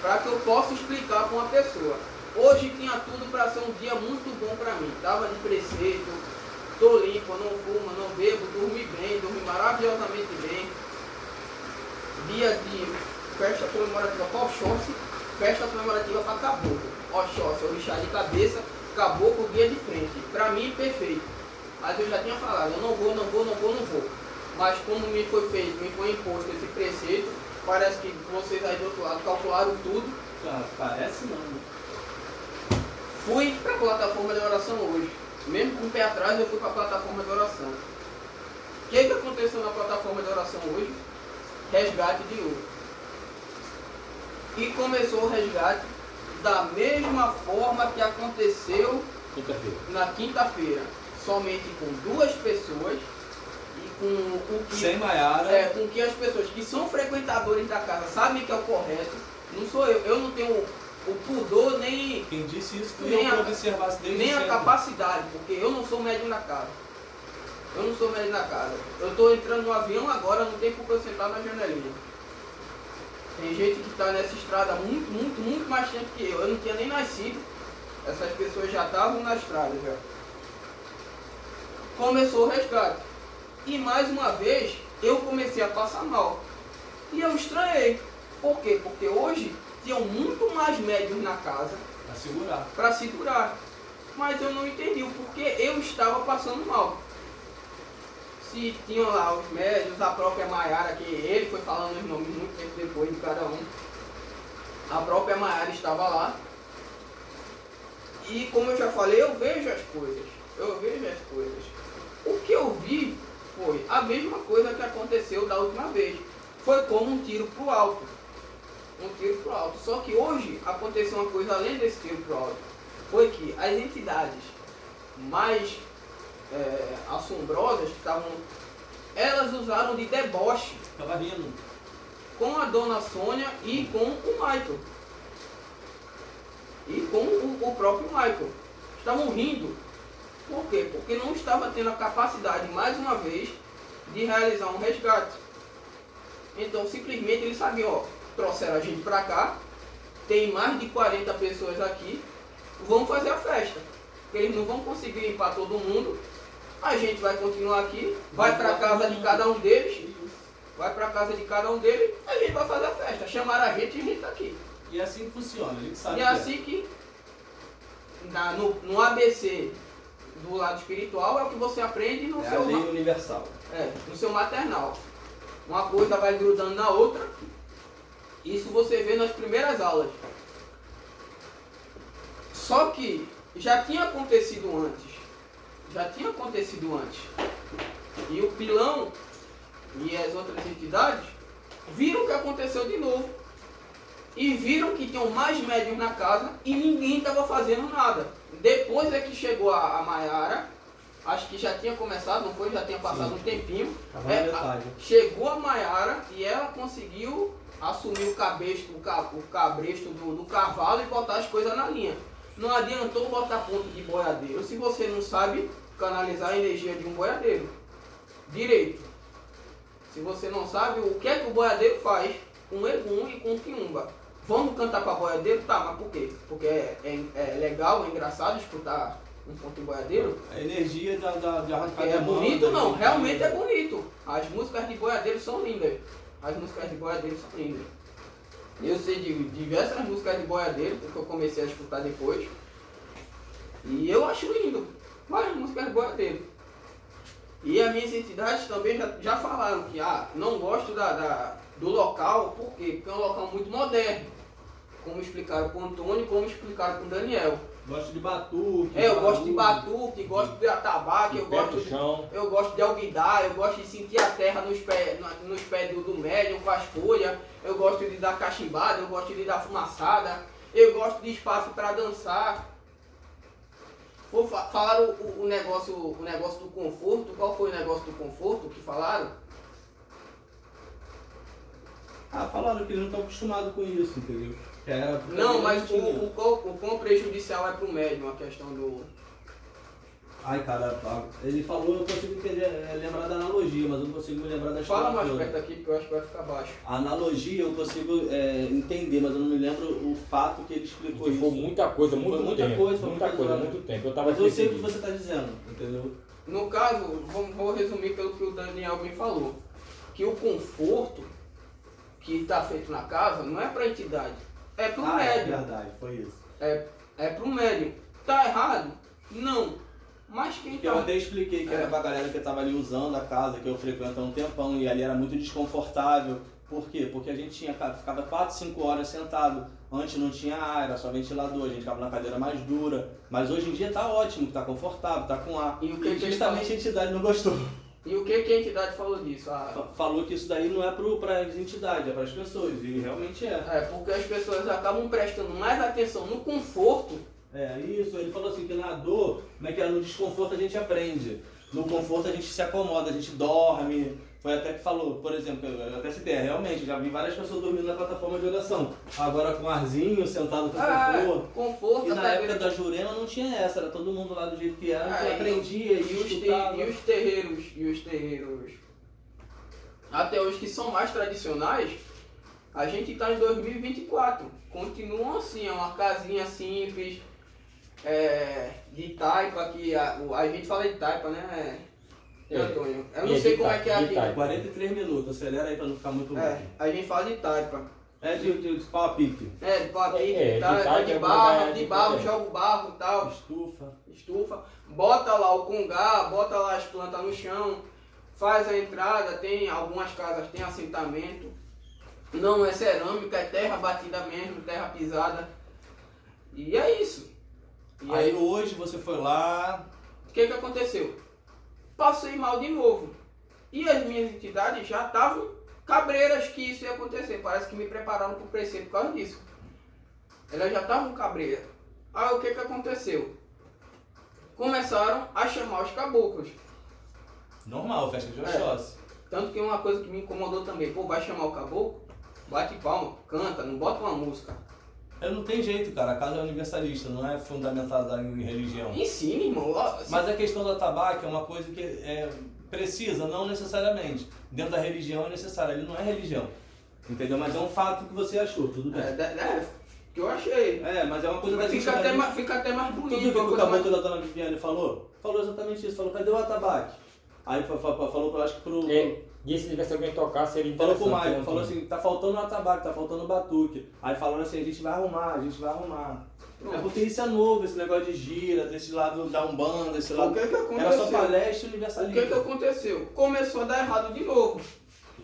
Para que eu possa explicar para uma pessoa. Hoje tinha tudo para ser um dia muito bom para mim. Estava de preceito, estou limpo, não fumo, não bebo, dormi bem, dormi maravilhosamente bem. Dia de festa comemorativa para Oxóssi, festa comemorativa para Caboclo. Oxóssi, orixá de cabeça, Caboclo, guia de frente. Para mim, perfeito. Mas eu já tinha falado, eu não vou. Mas como me foi feito, me foi imposto esse preceito, parece que vocês aí do outro lado calcularam tudo. Parece não. Fui para a plataforma de oração hoje. Mesmo com o pé atrás, eu fui para a plataforma de oração. O que aconteceu na plataforma de oração hoje? Resgate de ouro. E começou o resgate da mesma forma que aconteceu na quinta-feira. Somente com 2 pessoas e com o que... Sem Maiara. Com que as pessoas que são frequentadores da casa sabem que é o correto. Não sou eu. Eu não tenho o pudor nem... Quem disse isso foi eu que observasse desde nem sempre. A capacidade, porque eu não sou médium da casa. Eu estou entrando no avião agora, não tem por eu sentar na janelinha. Tem gente que está nessa estrada muito mais tempo que eu. Eu não tinha nem nascido. Essas pessoas já estavam na estrada já. Começou o resgate. E mais uma vez, eu comecei a passar mal. E eu estranhei. Por quê? Porque hoje tinham muito mais médios na casa para segurar. Mas eu não entendi o porquê eu estava passando mal. Se tinham lá os médios, a própria Maiara, que ele foi falando os nomes muito tempo depois de cada um. A própria Maiara estava lá. E como eu já falei, eu vejo as coisas. O que eu vi foi a mesma coisa que aconteceu da última vez. Foi como um tiro pro alto. Só que hoje aconteceu uma coisa além desse tiro pro alto. Foi que as entidades mais assombrosas que estavam... Elas usaram de deboche. Estava rindo. Com a dona Sônia e com o Michael. E com o próprio Michael. estavam rindo. Por quê? Porque não estava tendo a capacidade, mais uma vez, de realizar um resgate. Então, simplesmente, eles sabiam, ó, trouxeram a gente para cá, tem mais de 40 pessoas aqui, vamos fazer a festa. Porque eles não vão conseguir limpar todo mundo, a gente vai continuar aqui, vai para casa de cada um deles, a gente vai fazer a festa. Chamaram a gente e a gente está aqui. E é assim que funciona, a gente sabe. E é assim que, no ABC do lado espiritual, é o que você aprende no é seu... a lei universal. No seu maternal. Uma coisa vai grudando na outra. Isso você vê nas primeiras aulas. Só que já tinha acontecido antes. E o pilão e as outras entidades viram o que aconteceu de novo. E viram que tinham mais médiums na casa e ninguém estava fazendo nada. Depois é que chegou a Maiara, acho que já tinha começado, não foi? Já tinha passado um tempinho. Chegou a Maiara e ela conseguiu assumir o cabresto do cavalo e botar as coisas na linha. Não adiantou botar ponto de boiadeiro se você não sabe canalizar a energia de um boiadeiro direito. Se você não sabe o que é que o boiadeiro faz com o Egum e com o Quiumba. Vamos cantar para boiadeiro? Tá, mas por quê? Porque é legal, é engraçado escutar um ponto de boiadeiro? A energia de arrancar É bonito não, realmente é bonito. As músicas de boiadeiro são lindas. Eu sei de diversas músicas de boiadeiro, porque eu comecei a escutar depois. E eu acho lindo. Várias músicas de boiadeiro. E as minhas entidades também já falaram que não gosto do local, por quê? Porque é um local muito moderno. Como explicaram com o Antônio, como explicaram com o Daniel. Gosto de batuque. Eu gosto de batuque, gosto de atabaque, eu gosto de alguidar, eu gosto de sentir a terra nos pés do médium com as folhas, eu gosto de dar cachimbada, eu gosto de dar fumaçada, eu gosto de espaço para dançar. Falaram o negócio do conforto. Qual foi o negócio do conforto que falaram? Falaram que eles não estão acostumados com isso, entendeu? Não, mas o quão prejudicial é para o médium a questão do... Ai, cara, ele falou, eu consigo entender, lembrar da analogia, mas eu não consigo me lembrar da história. Fala mais perto aqui, porque eu acho que vai ficar baixo. A analogia eu consigo entender, mas eu não me lembro o fato que ele explicou isso. Foi muita coisa, muito tempo. Mas eu sei o que você está dizendo, entendeu? No caso, vou resumir pelo que o Daniel me falou. Que o conforto que está feito na casa não é para a entidade, é para o médium. É verdade, foi isso. É para o médium. Tá errado? Não. Mas quem tá... Eu até expliquei que era pra galera que estava ali usando a casa, que eu frequento há um tempão, e ali era muito desconfortável. Por quê? Porque a gente ficava 4, 5 horas sentado. Antes não tinha ar, era só ventilador, a gente ficava na cadeira mais dura. Mas hoje em dia tá ótimo, tá confortável, tá com ar. E o que justamente a entidade não gostou. E o que a entidade falou disso? Falou que isso daí não é para as entidades, é para as pessoas, e realmente é. Porque as pessoas acabam prestando mais atenção no conforto. Isso, ele falou assim que na dor, como é que é? No desconforto a gente aprende. No conforto a gente se acomoda, a gente dorme. Foi até que falou, por exemplo, eu até citei, realmente, já vi várias pessoas dormindo na plataforma de oração. Agora com arzinho, sentado com conforto. E na época da Jurema não tinha essa, era todo mundo lá do jeito que era, aprendia e os terreiros, até os que são mais tradicionais, a gente está em 2024. Continuam assim, é uma casinha simples, de taipa, que a gente fala de taipa, né, Antônio? Eu não sei como é que é aqui. 43 minutos, acelera aí para não ficar muito longe. A gente fala de taipa. De pau a pique. De pau a pique, de barro, joga o barro e tal. Estufa. Bota lá o congá, bota lá as plantas no chão, faz a entrada, tem algumas casas, tem assentamento. Não é cerâmica, é terra batida mesmo, terra pisada. E é isso. E aí hoje você foi lá... O que aconteceu? Passei mal de novo. E as minhas entidades já estavam cabreiras que isso ia acontecer. Parece que me prepararam para o preceito por causa disso. Elas já estavam cabreiras. Aí o que aconteceu? Começaram a chamar os caboclos. Normal, festa de Oxóssi. Tanto que uma coisa que me incomodou também. Vai chamar o caboclo? Bate palma, canta, não bota uma música. Não tem jeito, cara. A casa é universalista, não é fundamentada em religião. Ensina, irmão. Mas a questão do atabaque é uma coisa que precisa, não necessariamente. Dentro da religião é necessário, ele não é religião. Entendeu? Mas é um fato que você achou, tudo bem. Que eu achei. Mas é uma coisa da gente... Fica até mais bonito. Tu viu que o caboclo da dona Viviane falou? Falou exatamente isso. Falou, cadê o atabaque? Aí falou, acho que pro... E esse se alguém tocar, seria Falou interessante. pro Maicon, falou assim, tá faltando o atabaque, tá faltando o batuque. Aí falando assim, a gente vai arrumar. É porque isso é novo, esse negócio de gira, desse lado da Umbanda, desse lado... O que aconteceu? Era só palestra universalista. O que aconteceu? Começou a dar errado de novo.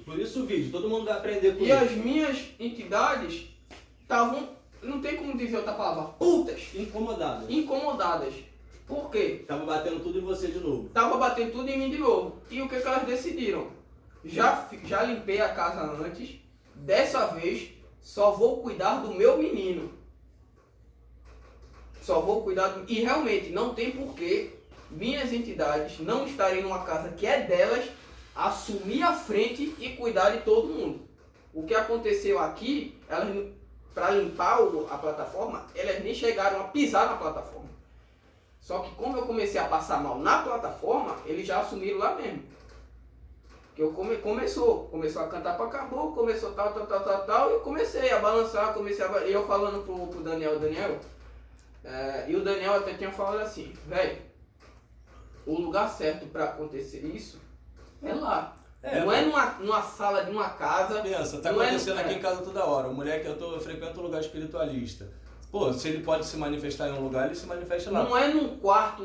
Por isso o vídeo, todo mundo vai aprender com isso. E as minhas entidades estavam, não tem como dizer outra palavra, putas. Incomodadas. Por quê? Tava batendo tudo em você de novo. Tava batendo tudo em mim de novo. E o que elas decidiram? Já limpei a casa antes, dessa vez só vou cuidar do meu menino. E realmente não tem porquê minhas entidades não estarem numa casa que é delas, assumir a frente e cuidar de todo mundo. O que aconteceu aqui, elas, para limpar a plataforma, elas nem chegaram a pisar na plataforma. Só que como eu comecei a passar mal na plataforma, eles já assumiram lá mesmo. Que eu começou a cantar pra caboclo, começou tal, e eu comecei a balançar, e eu falando pro Daniel, e o Daniel até tinha falado assim, velho, o lugar certo pra acontecer isso é lá. Não é numa sala de uma casa. Pensa, tá acontecendo aqui em casa toda hora. O moleque, eu frequento um lugar espiritualista. Pô, se ele pode se manifestar em um lugar, ele se manifesta lá. Não é num quarto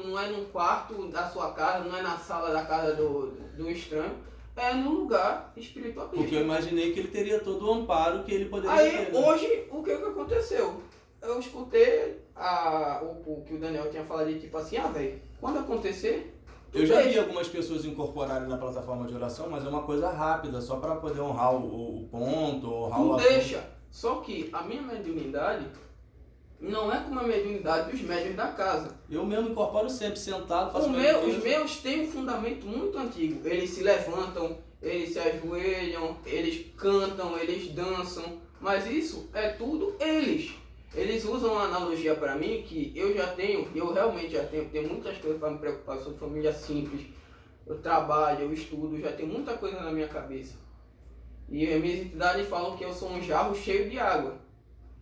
da sua casa, não é na sala da casa do estranho. É num lugar espiritualista. Porque eu imaginei que ele teria todo o amparo que ele poderia ter. Hoje, o que aconteceu? Eu escutei o que o Daniel tinha falado de tipo assim, velho, quando acontecer... Eu já vi algumas pessoas incorporarem na plataforma de oração, mas é uma coisa rápida, só para poder honrar o ponto, honrar o assunto. Deixa. Só que a minha mediunidade não é como a mediunidade dos médiuns da casa. Eu mesmo incorporo sempre, sentado, faço os meus têm um fundamento muito antigo. Eles se levantam, eles se ajoelham, eles cantam, eles dançam. Mas isso é tudo eles. Eles usam uma analogia para mim que eu realmente já tenho muitas coisas para me preocupar. Eu sou de família simples, eu trabalho, eu estudo, já tenho muita coisa na minha cabeça. E as minhas entidades falam que eu sou um jarro cheio de água.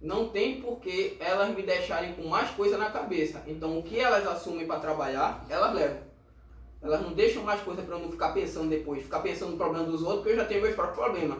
Não tem por que elas me deixarem com mais coisa na cabeça. Então o que elas assumem para trabalhar, elas levam. Elas não deixam mais coisa para eu não ficar pensando depois, ficar pensando no problema dos outros, porque eu já tenho meus próprios problemas.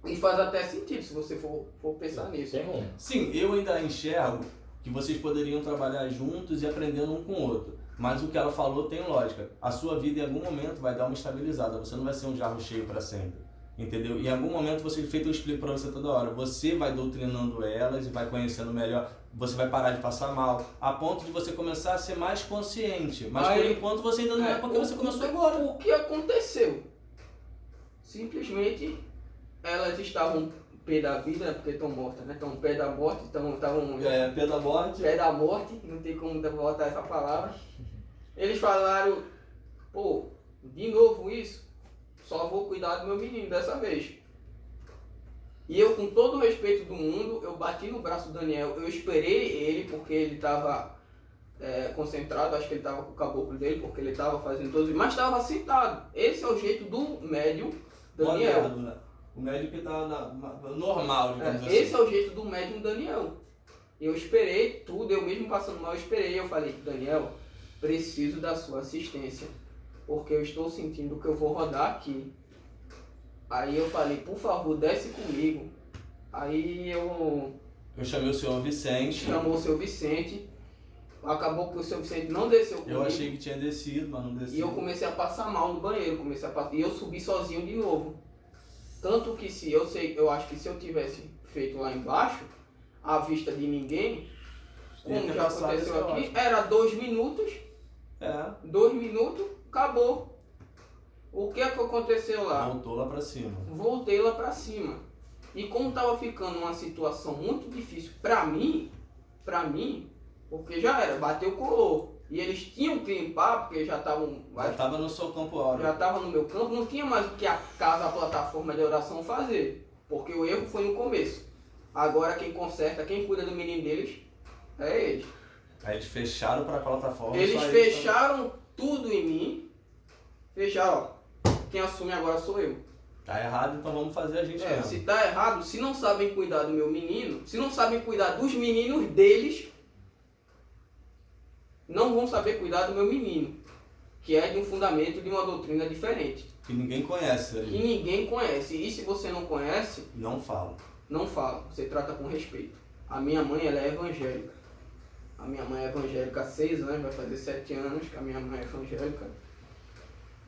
E faz até sentido se você for pensar nisso. Sim, eu ainda enxergo que vocês poderiam trabalhar juntos e aprendendo um com o outro. Mas o que ela falou tem lógica. A sua vida em algum momento vai dar uma estabilizada. Você não vai ser um jarro cheio para sempre. Entendeu? Em algum momento eu explico para você toda hora. Você vai doutrinando elas e vai conhecendo melhor. Você vai parar de passar mal. A ponto de você começar a ser mais consciente. Mas por enquanto você ainda não é porque você começou agora. O que aconteceu? Simplesmente... Elas estavam pé da vida, porque estão mortas, né? Estão pé da morte, estavam... pé da morte. Pé da morte, não tem como botar essa palavra. Eles falaram, pô, de novo isso, só vou cuidar do meu menino dessa vez. E eu, com todo o respeito do mundo, eu bati no braço do Daniel, eu esperei ele, porque ele estava concentrado, acho que ele estava com o caboclo dele, porque ele estava fazendo todos, mas estava sentado. Esse é o jeito do médium Daniel. Moderno, né? O médium que está normal, digamos assim. Esse é o jeito do médium Daniel. Eu esperei tudo, eu mesmo passando mal, eu esperei. Eu falei, Daniel, preciso da sua assistência, porque eu estou sentindo que eu vou rodar aqui. Aí eu falei, por favor, desce comigo. Aí eu chamei o senhor Vicente. Chamou o senhor Vicente. Acabou que o senhor Vicente não desceu comigo. Eu achei que tinha descido, mas não desceu. E eu comecei a passar mal no banheiro. E eu subi sozinho de novo. Tanto que eu acho que se eu tivesse feito lá embaixo, à vista de ninguém, como já aconteceu aqui, era 2 minutos. 2 minutos, acabou. O que aconteceu lá? Voltou lá pra cima. Voltei lá pra cima. E como tava ficando uma situação muito difícil pra mim, porque já era, bateu, colou. E eles tinham que limpar, porque já estavam... Já estava no seu campo áureo. Já estava no meu campo, não tinha mais o que a plataforma de oração fazer. Porque o erro foi no começo. Agora quem conserta, quem cuida do menino deles, é eles. Aí eles fecharam para a plataforma. Eles fecharam tudo em mim. Fecharam, ó. Quem assume agora sou eu. Tá errado, então vamos fazer a gente mesmo. Se tá errado, se não sabem cuidar do meu menino, se não sabem cuidar dos meninos deles, não vão saber cuidar do meu menino, que é de um fundamento de uma doutrina diferente. Que ninguém conhece. Que ninguém conhece. E se você não conhece, não fala. Não fala. Você trata com respeito. A minha mãe, ela é evangélica. A minha mãe é evangélica há 6 anos, vai fazer 7 anos que a minha mãe é evangélica.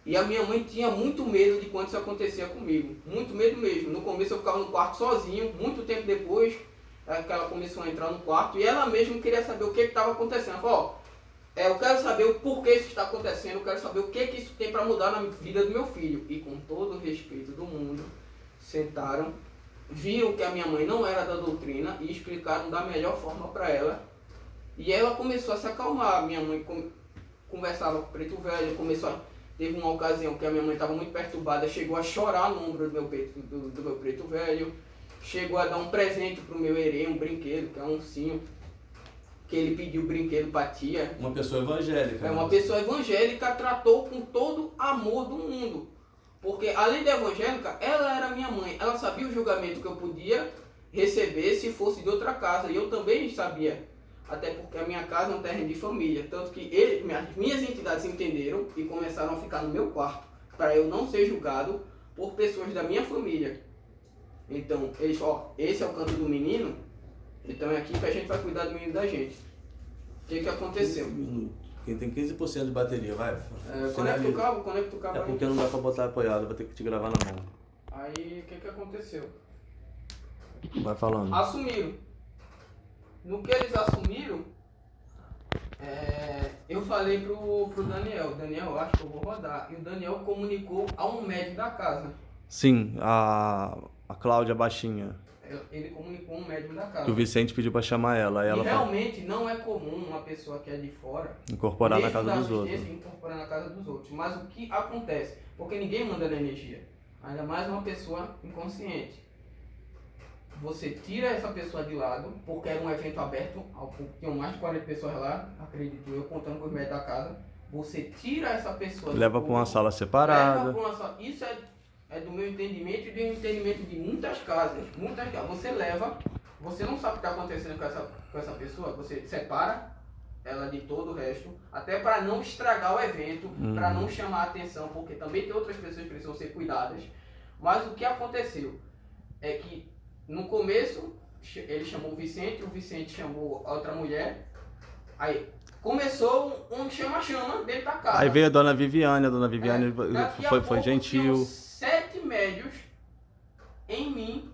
E a minha mãe tinha muito medo de quando isso acontecia comigo. Muito medo mesmo. No começo eu ficava no quarto sozinho. Muito tempo depois, que ela começou a entrar no quarto. E ela mesma queria saber o que estava acontecendo. Ela falou, ó, eu quero saber o porquê isso está acontecendo. Eu quero saber o que isso tem para mudar na vida do meu filho. E com todo o respeito do mundo, sentaram, viram que a minha mãe não era da doutrina e explicaram da melhor forma para ela. E ela começou a se acalmar. Minha mãe conversava com o preto velho, teve uma ocasião que a minha mãe estava muito perturbada, chegou a chorar no ombro do meu preto velho, chegou a dar um presente pro meu herê, um brinquedo, que é um ursinho, que ele pediu o brinquedo pra tia. Uma pessoa evangélica. Uma pessoa evangélica, tratou com todo amor do mundo. Porque além de evangélica, ela era minha mãe, ela sabia o julgamento que eu podia receber se fosse de outra casa, e eu também sabia. Até porque a minha casa é um terreno de família. Tanto que minhas entidades entenderam e começaram a ficar no meu quarto. Para eu não ser julgado por pessoas da minha família. Então, eles ó, esse é o canto do menino. Então é aqui que a gente vai cuidar do menino da gente. O que aconteceu? Quem tem 15% de bateria, vai. Conecta o cabo. É porque não dá para botar apoiado, vou ter que te gravar na mão. Aí, o que aconteceu? Vai falando. Assumiram. No que eles assumiram, eu falei pro Daniel, eu acho que eu vou rodar. E o Daniel comunicou a um médico da casa. Sim, a Cláudia baixinha. Ele comunicou a um médico da casa. Que o Vicente pediu para chamar ela. E realmente não é comum uma pessoa que é de fora incorporar na casa dos outros. Incorporar na casa dos outros. Mas o que acontece? Porque ninguém manda na energia. Ainda mais uma pessoa inconsciente. Você tira essa pessoa de lado, porque era um evento aberto, tinham mais de 40 pessoas lá, acredito eu, contando com os médicos da casa. Você tira essa pessoa leva para uma sala separada. Isso é do meu entendimento e do entendimento de muitas casas. Você leva, você não sabe o que está acontecendo com essa pessoa, você separa ela de todo o resto, até para não estragar o evento, para não chamar a atenção, porque também tem outras pessoas que precisam ser cuidadas. Mas o que aconteceu é que no começo, ele chamou o Vicente chamou a outra mulher, aí começou um chama-chama dentro da casa. Aí veio a dona Viviane foi gentil. 7 médios em mim,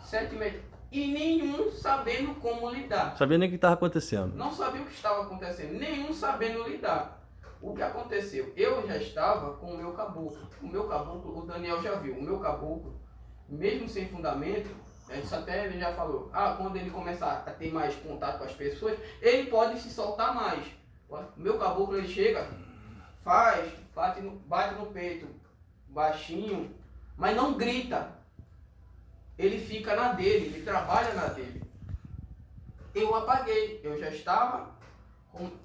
7 médios, e nenhum sabendo como lidar. Sabia nem o que estava acontecendo. Não sabia o que estava acontecendo, nenhum sabendo lidar. O que aconteceu? Eu já estava com o meu caboclo. O meu caboclo, o Daniel já viu, o meu caboclo, mesmo sem fundamento, isso até ele já falou, quando ele começar a ter mais contato com as pessoas, ele pode se soltar mais. O meu caboclo, ele chega, bate no peito, baixinho, mas não grita. Ele fica na dele, ele trabalha na dele. Eu apaguei, eu já estava,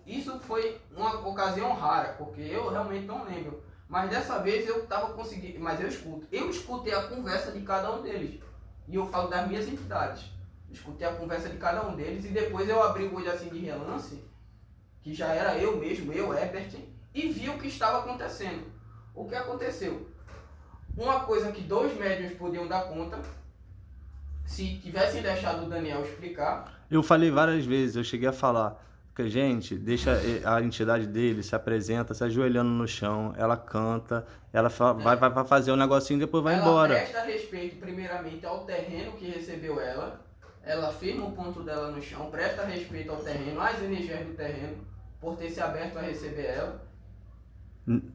isso foi uma ocasião rara, porque eu realmente não lembro. Mas dessa vez eu estava conseguindo, mas eu escutei a conversa de cada um deles. E eu falo das minhas entidades. Escutei a conversa de cada um deles e depois eu abri o olho assim de relance, que já era eu mesmo, Herbert, e vi o que estava acontecendo. O que aconteceu? Uma coisa que 2 médiuns podiam dar conta, se tivessem deixado o Daniel explicar. Eu falei várias vezes, eu cheguei a falar. Porque, gente, deixa a entidade dele, se apresenta, se ajoelhando no chão, ela canta, ela vai fazer um negocinho e depois vai embora. Ela presta respeito primeiramente ao terreno que recebeu ela firma o ponto dela no chão, presta respeito ao terreno, às energias do terreno, por ter se aberto a receber ela,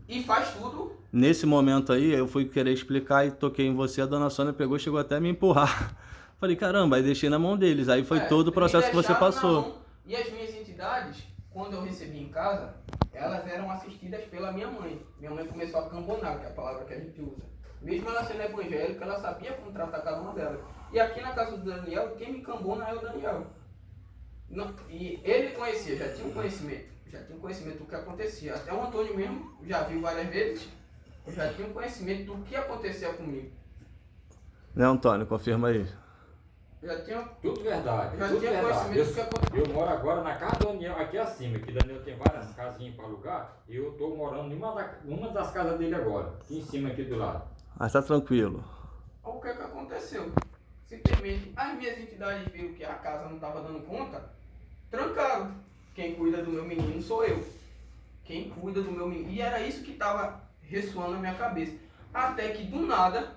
e faz tudo. Nesse momento aí, eu fui querer explicar e toquei em você, a dona Sônia chegou até a me empurrar. Falei, caramba, aí deixei na mão deles, aí foi todo o processo que você passou. E as minhas entidades, quando eu recebi em casa, elas eram assistidas pela minha mãe. Minha mãe começou a cambonar, que é a palavra que a gente usa. Mesmo ela sendo evangélica, ela sabia como tratar cada uma delas. E aqui na casa do Daniel, quem me cambona é o Daniel. Não, e ele conhecia, já tinha um conhecimento do que acontecia. Até o Antônio mesmo já viu várias vezes, eu já tinha um conhecimento do que acontecia comigo. Né, Antônio? Confirma aí. Já tinha, Tudo verdade. já Tudo tinha verdade. conhecimento do que acontecia. Eu moro agora na casa do Daniel, aqui acima, que Daniel tem várias casinhas para alugar, e eu estou morando em uma das casas dele agora, aqui em cima, aqui do lado. Mas tá tranquilo. O que é que aconteceu? Simplesmente as minhas entidades viram que a casa não estava dando conta, trancaram. Quem cuida do meu menino sou eu. Quem cuida do meu menino. E era isso que estava ressoando na minha cabeça. Até que do nada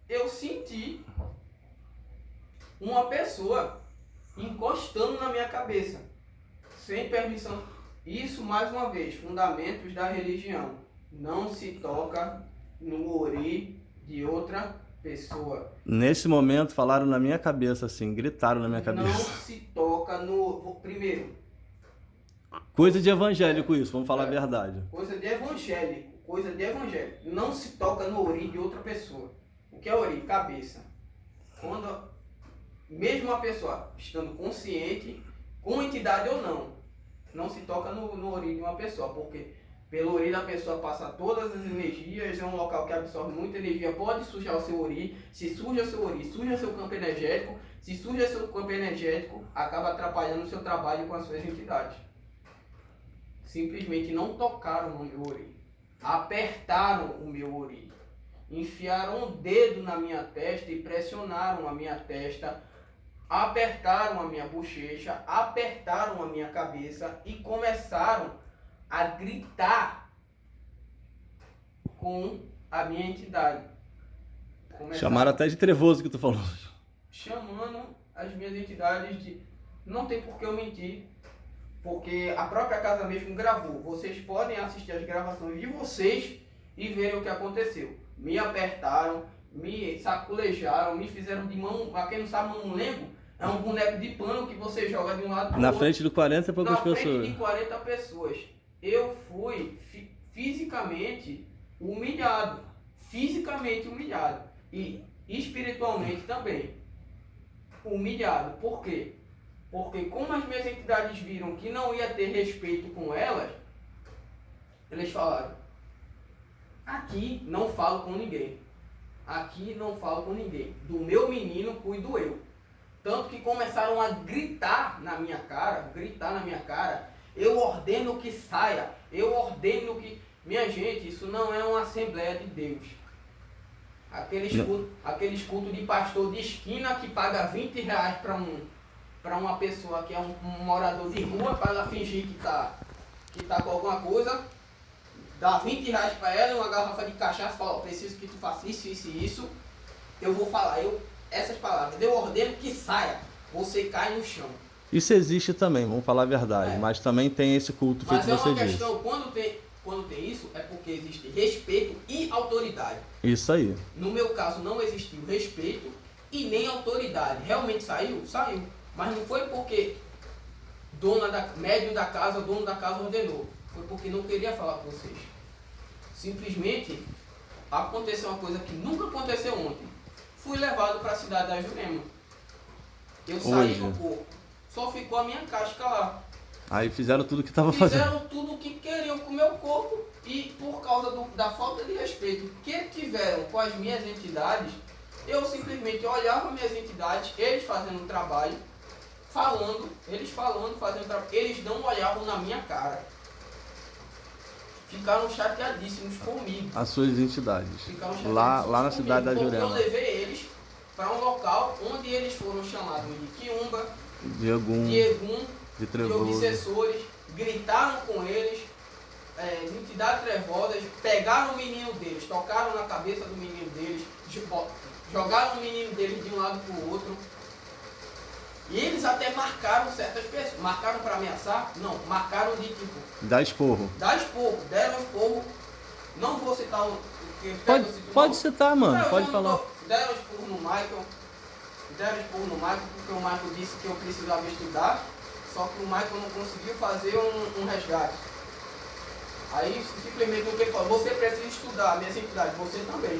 eu senti uma pessoa encostando na minha cabeça, sem permissão. Isso, mais uma vez, fundamentos da religião. Não se toca no ori de outra pessoa. Nesse momento falaram na minha cabeça assim, gritaram na minha Não cabeça. se toca no... Primeiro, Coisa de evangélico isso, vamos falar a verdade. coisa de evangélico. Coisa de evangélico. Não se toca no ori de outra pessoa. O que é ori? Cabeça. Quando, mesmo a pessoa estando consciente, com entidade ou não se toca no ori de uma pessoa, porque pelo ori da pessoa passa todas as energias, é um local que absorve muita energia, pode sujar o seu ori, se suja seu ori, suja seu campo energético, se suja seu campo energético, acaba atrapalhando o seu trabalho com as suas entidades. Simplesmente não tocaram no meu ori, apertaram o meu ori, enfiaram o dedo na minha testa e pressionaram a minha testa, apertaram a minha bochecha, apertaram a minha cabeça e começaram a gritar com a minha entidade. Chamaram até de trevoso que tu falou. Chamando as minhas entidades de... Não tem por que eu mentir, porque a própria casa mesmo gravou. Vocês podem assistir as gravações de vocês e verem o que aconteceu. Me apertaram, me saculejaram, me fizeram de mão... Pra quem não sabe, mamulengo é um boneco de pano que você joga de um lado pro Na outro. frente de 40 e poucas Na frente pessoas. de 40 pessoas. Eu fui fisicamente humilhado. Fisicamente humilhado. E espiritualmente também humilhado. Por quê? Porque como as minhas entidades viram que não ia ter respeito com elas, eles falaram: aqui não falo com ninguém. Aqui não falo com ninguém. Do meu menino cuido eu. Tanto que começaram a gritar na minha cara, eu ordeno que saia, eu ordeno que... Minha gente, isso não é uma Assembleia de Deus. Aqueles cultos de pastor de esquina que paga R$20 para uma pessoa que é um morador de rua, para ela fingir que tá com alguma coisa, dá R$20 para ela, uma garrafa de cachaça, fala: ó, preciso que tu faça isso, isso e isso, eu vou falar, essas palavras, eu ordeno que saia, você cai no chão. Isso existe também, vamos falar a verdade, É. mas também tem esse culto feito Mas que é você uma disse. questão, quando tem isso, é porque existe respeito e autoridade. Isso aí. No meu caso não existiu respeito e nem autoridade. Realmente saiu? Saiu. Mas não foi porque médium da casa, dono da casa ordenou. Foi porque não queria falar com vocês. Simplesmente aconteceu uma coisa que nunca aconteceu ontem. Fui levado para a cidade da Jurema. Eu saí Hoje. do corpo. Só ficou a minha casca lá. Aí fizeram tudo que tava fazendo. Fizeram tudo o que queriam com o meu corpo e por causa da falta de respeito que tiveram com as minhas entidades, eu simplesmente olhava minhas entidades, eles fazendo um trabalho, fazendo trabalho, eles não olhavam na minha cara. Ficaram chateadíssimos comigo. As suas entidades. Ficaram Lá chateadíssimos na cidade da comigo, porque Jurema. eu levei eles para um local onde eles foram chamados de quiumba, De algum, de egum, de de trevoso. obsessores, gritaram com eles, entidades trevosas, pegaram o menino deles, tocaram na cabeça do menino deles, jogaram o menino deles de um lado para o outro. E eles até marcaram certas pessoas. Marcaram para ameaçar? Não, marcaram de tipo, Dá esporro. dá esporro, deram esporro. Não vou citar o que Pode citar, mano, pode falar. Deram esporro no Michael. Porque o Michael disse que eu precisava estudar, só que o Michael não conseguiu fazer um resgate. Aí simplesmente o que ele falou: você precisa estudar, minhas entidades, você também.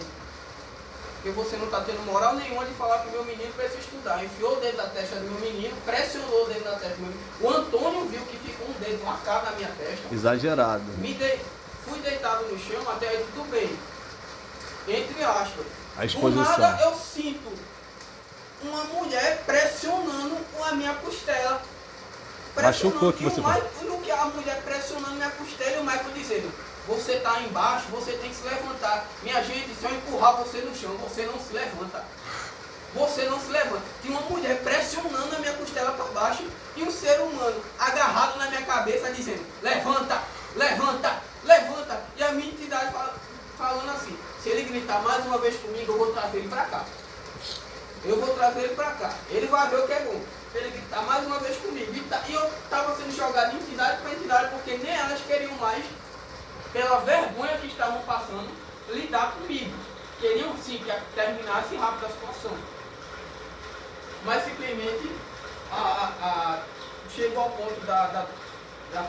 porque você não está tendo moral nenhuma de falar que meu menino precisa estudar. Enfiou o dedo na testa do meu menino, pressionou o dedo na testa do meu menino. O Antônio viu que ficou um dedo marcado na minha testa. Exagerado. Fui deitado no chão, até aí tudo bem. Entre aspas. A exposição. Do nada eu sinto uma mulher pressionando a minha costela. Machucou que você No que a mulher pressionando minha costela e o Michael dizendo: você está embaixo, você tem que se levantar. Minha gente, se eu empurrar você no chão, você não se levanta. Você não se levanta. Tinha uma mulher pressionando a minha costela para baixo e um ser humano agarrado na minha cabeça dizendo: levanta, levanta, levanta. E a minha entidade falando assim: se ele gritar mais uma vez comigo, eu vou trazer ele para cá. Eu vou trazer ele para cá. Ele vai ver o que é bom. Ele gritar mais uma vez comigo. E eu estava sendo jogado de entidade para entidade, porque nem elas queriam mais, pela vergonha que estavam passando, lidar comigo. Queriam sim que terminasse rápido a situação. Mas simplesmente chegou ao ponto da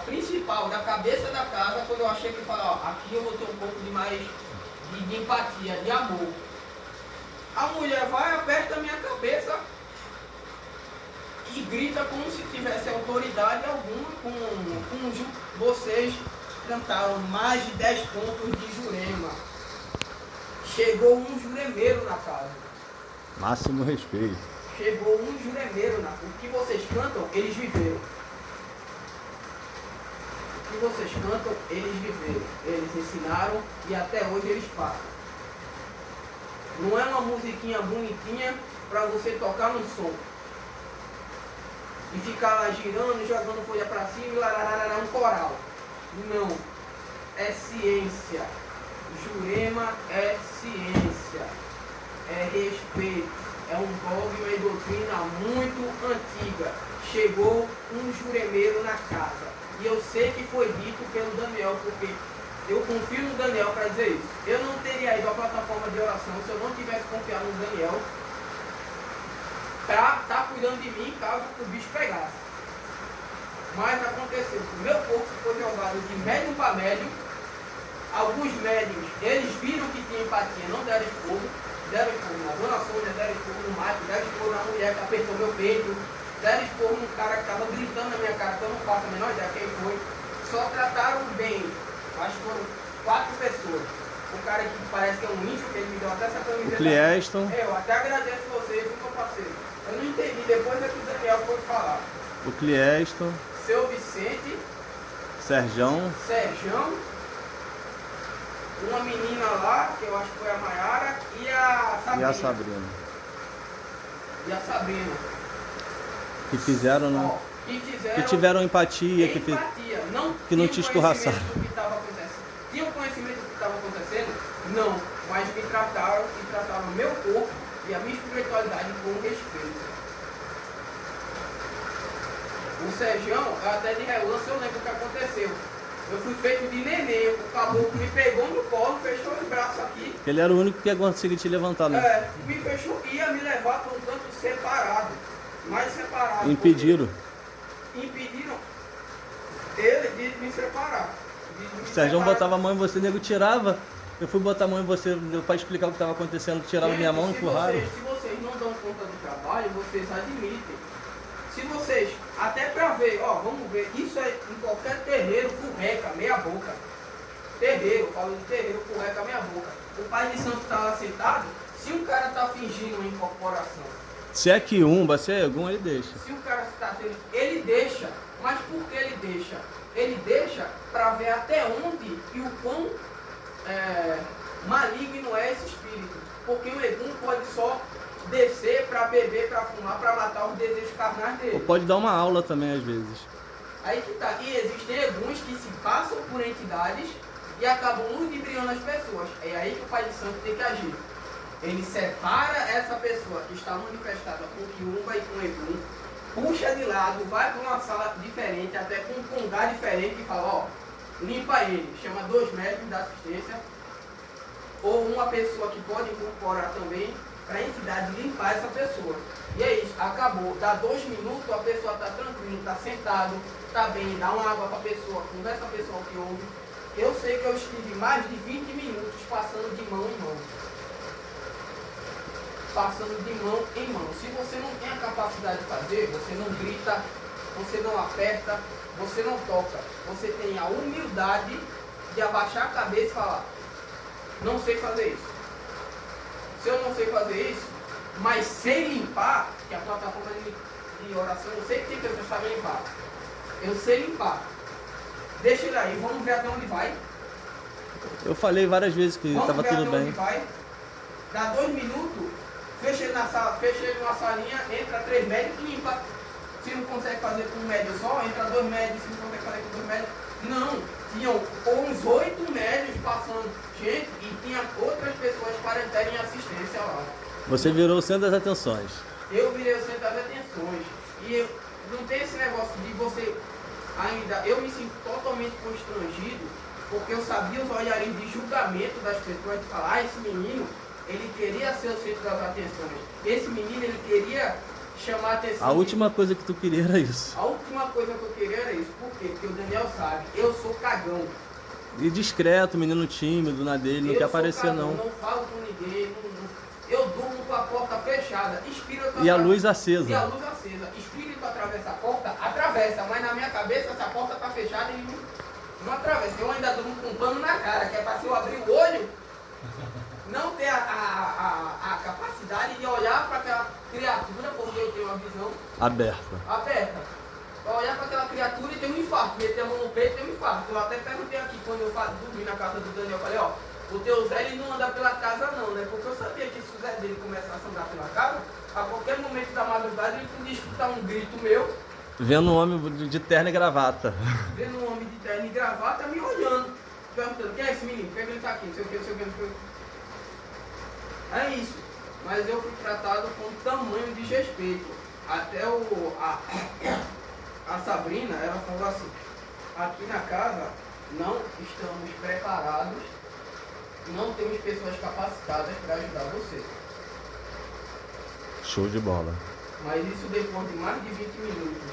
principal, da cabeça da casa, quando eu achei que aqui eu vou ter um pouco de mais de empatia, de amor. A mulher vai, aperta a minha cabeça e grita como se tivesse autoridade alguma com vocês cantaram mais de 10 pontos de Jurema. Chegou um juremeiro na casa. Máximo respeito. Chegou um juremeiro na casa. O que vocês cantam, eles viveram. O que vocês cantam, eles viveram. Eles ensinaram e até hoje eles passam. Não é uma musiquinha bonitinha para você tocar no som. E ficar lá girando, jogando folha para cima e lararará, um coral. Não. É ciência. Jurema é ciência. É respeito. É um dogma e doutrina muito antiga. Chegou um juremeiro na casa. E eu sei que foi dito pelo Daniel, porque eu confio no Daniel para dizer isso. Eu não teria ido à plataforma de oração se eu não tivesse confiado no Daniel para estar cuidando de mim caso o bicho pegasse. Mas aconteceu que o meu corpo foi jogado de médium para médium. Alguns médiums, eles viram que tinha empatia, não deram esporro. Deram esporro na Dona Sônia, deram esporro no Mike, deram esporro na mulher que apertou meu peito, deram esporro no cara que estava gritando na minha cara, que eu não faço a menor ideia quem foi. Só trataram bem. Acho que foram 4 pessoas. O cara que parece que é um índio, que ele me deu até essa camiseta. O Clieston. Eu até agradeço vocês, meu parceiro. Eu não entendi, depois é que o Daniel foi falar. O Clieston. Seu Vicente. Serjão. Uma menina lá, que eu acho que foi a Maiara, e a Sabrina. E a Sabrina. Que fizeram, né? Que tiveram empatia. Que não te escorraçaram. Tinham conhecimento do que estava acontecendo? Não. Mas me trataram o meu corpo e a minha espiritualidade com respeito. O Serjão, até de relance, eu lembro o que aconteceu. Eu fui feito de neném, o caboclo me pegou no colo, fechou os braços aqui. Ele era o único que ia conseguir te levantar, né? Me fechou, ia me levar para um canto separado, mais separado. Impediram ele de me separar. O Serjão botava a mão em você, o nego tirava. Eu fui botar a mão em você, deu pra explicar o que estava acontecendo, tiraram minha mão e empurraram. Se vocês não dão conta do trabalho, vocês admitem. Se vocês, até pra ver, vamos ver, isso é em qualquer terreiro, furreca, meia boca. Terreiro, eu falo de terreiro, furreca, meia boca. O pai de santo tá lá sentado, se um cara tá fingindo uma incorporação. Se é quiumba, se é algum, ele deixa. Se o cara está tendo, ele deixa. Mas por que ele deixa? Ele deixa para ver até onde e o quão maligno é esse espírito. Porque o Egum pode só descer para beber, para fumar, para matar os desejos carnais dele. Ou pode dar uma aula também, às vezes. Aí que tá. E existem Eguns que se passam por entidades e acabam ludibriando as pessoas. É aí que o Pai de Santo tem que agir. Ele separa essa pessoa que está manifestada com quiumba e com Egum, puxa de lado, vai para uma sala diferente, até com um congá diferente e fala, limpa ele. Chama 2 médicos da assistência ou uma pessoa que pode incorporar também para a entidade limpar essa pessoa. E é isso, acabou. Dá 2 minutos, a pessoa está tranquila, está sentado, está bem, dá uma água para a pessoa, conversa com a pessoa que ouve. Eu sei que eu estive mais de 20 minutos passando de mão em mão. passando de mão em mão. Se você não tem a capacidade de fazer, você não grita, você não aperta, você não toca. Você tem a humildade de abaixar a cabeça e falar, não sei fazer isso. Se eu não sei fazer isso, mas sei limpar, que é a plataforma de oração, eu sei que tem pessoas que sabem limpar. Eu sei limpar. Deixa ele aí, vamos ver até onde vai. Eu falei várias vezes que estava tudo bem. Vai. Dá 2 minutos, fecha ele na sala, fecha ele numa salinha, entra 3 médicos e limpa. Se não consegue fazer com um médico só, entra 2 médicos, se não consegue fazer com 2 médicos. Não, tinham uns 8 médicos passando, gente, e tinha outras pessoas para terem assistência lá. Você virou o centro das atenções. Eu virei o centro das atenções. E não tem esse negócio de você ainda. Eu me sinto totalmente constrangido, porque eu sabia os olhares de julgamento das pessoas de falar, esse menino, ele queria ser o centro das atenções. Esse menino, ele queria chamar a atenção. A última coisa que tu queria era isso. A última coisa que eu queria era isso. Por quê? Porque o Daniel sabe, eu sou cagão. E discreto, menino tímido na dele, não quer aparecer cagão, não. Não falo com ninguém, eu durmo com a porta fechada. Espírito E a luz acesa. E a luz acesa. Espírito atravessa a porta, atravessa, mas na minha cabeça essa porta está fechada e não atravessa. Eu ainda durmo com um pano na cara, que é para se eu abrir o olho, não ter a capacidade de olhar para aquela criatura, porque eu tenho uma visão Aberta. Para olhar para aquela criatura e ter um infarto, meter a mão no peito e ter um infarto. Eu até perguntei aqui quando eu dormi na casa do Daniel, eu falei, ó, o teu Zé ele não anda pela casa não, né? Porque eu sabia que se o Zé dele começasse a andar pela casa, a qualquer momento da madrugada ele podia escutar um grito meu. Vendo um homem de terno e gravata. Vendo um homem de terno e gravata me olhando, perguntando, quem é esse menino? Por que ele está aqui? Não sei o que, não sei o que, não sei o que. É isso. Mas eu fui tratado com tamanho de respeito. Até a Sabrina, ela falou assim, aqui na casa não estamos preparados, não temos pessoas capacitadas para ajudar você. Show de bola. Mas isso depois de mais de 20 minutos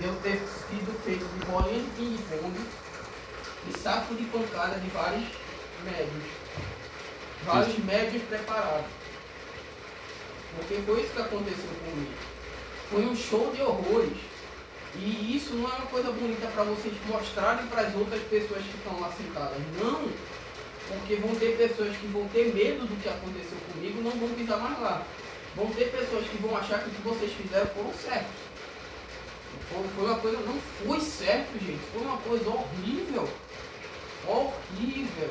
de eu ter sido feito de bolinha de ping-pong e saco de pancada de vários médios. Vários médios preparados. Porque foi isso que aconteceu comigo. Foi um show de horrores. E isso não é uma coisa bonita para vocês mostrarem para as outras pessoas que estão lá sentadas. Não. Porque vão ter pessoas que vão ter medo do que aconteceu comigo e não vão pisar mais lá. Vão ter pessoas que vão achar que o que vocês fizeram foram certos. Foi uma coisa, não foi certo, gente. Foi uma coisa horrível. Horrível.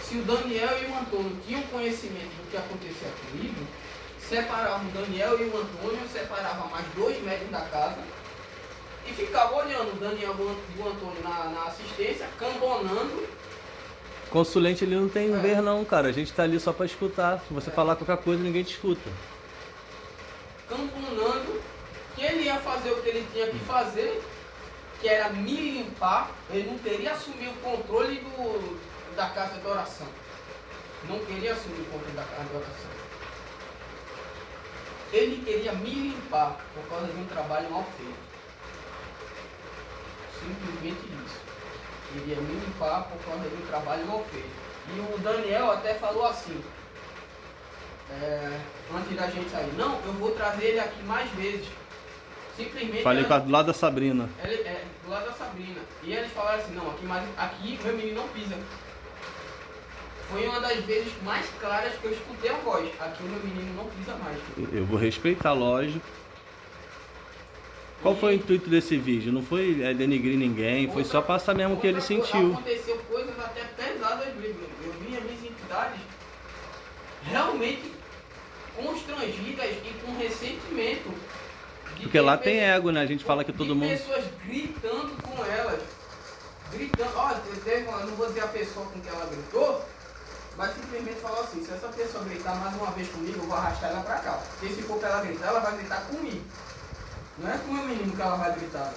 Se o Daniel e o Antônio tinham conhecimento do que acontecia comigo, separavam o Daniel e o Antônio, separavam mais 2 médicos da casa e ficava olhando o Daniel e o Antônio na assistência, cambonando. Consulente ele não tem ver não, cara. A gente tá ali só pra escutar. Se você falar qualquer coisa, ninguém te escuta. Camponando, que ele ia fazer o que ele tinha que fazer, que era me limpar. Ele não queria assumir o controle da casa de oração. Não queria assumir o controle da casa de oração. Ele queria me limpar por causa de um trabalho mal feito. Simplesmente isso. Queria me limpar por causa de um trabalho mal feito. E o Daniel até falou assim, antes da gente sair, não, eu vou trazer ele aqui mais vezes. Simplesmente. Falei do lado da Sabrina. Do lado da Sabrina. E eles falaram assim, não, aqui meu menino não pisa. Foi uma das vezes mais claras que eu escutei a voz. Aqui o meu menino não pisa mais. Eu vou respeitar, lógico. Qual foi o intuito desse vídeo? Não foi denigrir ninguém, foi só passar mesmo o que ele sentiu. Aconteceu coisas até pesadas mesmo. Eu vi as minhas entidades realmente constrangidas e com ressentimento. Porque lá tem ego, né? A gente fala que todo mundo... pessoas gritando com elas. Gritando. Olha, eu não vou dizer a pessoa com que ela gritou, mas simplesmente falou assim, se essa pessoa gritar mais uma vez comigo, eu vou arrastar ela pra cá. Porque se for pra ela gritar, ela vai gritar comigo. Não é com o meu menino que ela vai gritar.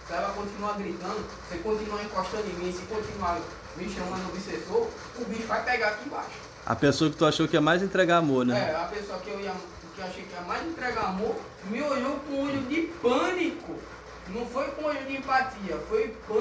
Se ela continuar gritando, se continuar encostando em mim, se continuar me chamando de obsessor, o bicho vai pegar aqui embaixo. A pessoa que tu achou que ia mais entregar amor, né? A pessoa que eu achei que ia mais entregar amor, me olhou com olho de pânico. Não foi com olho de empatia, foi pânico.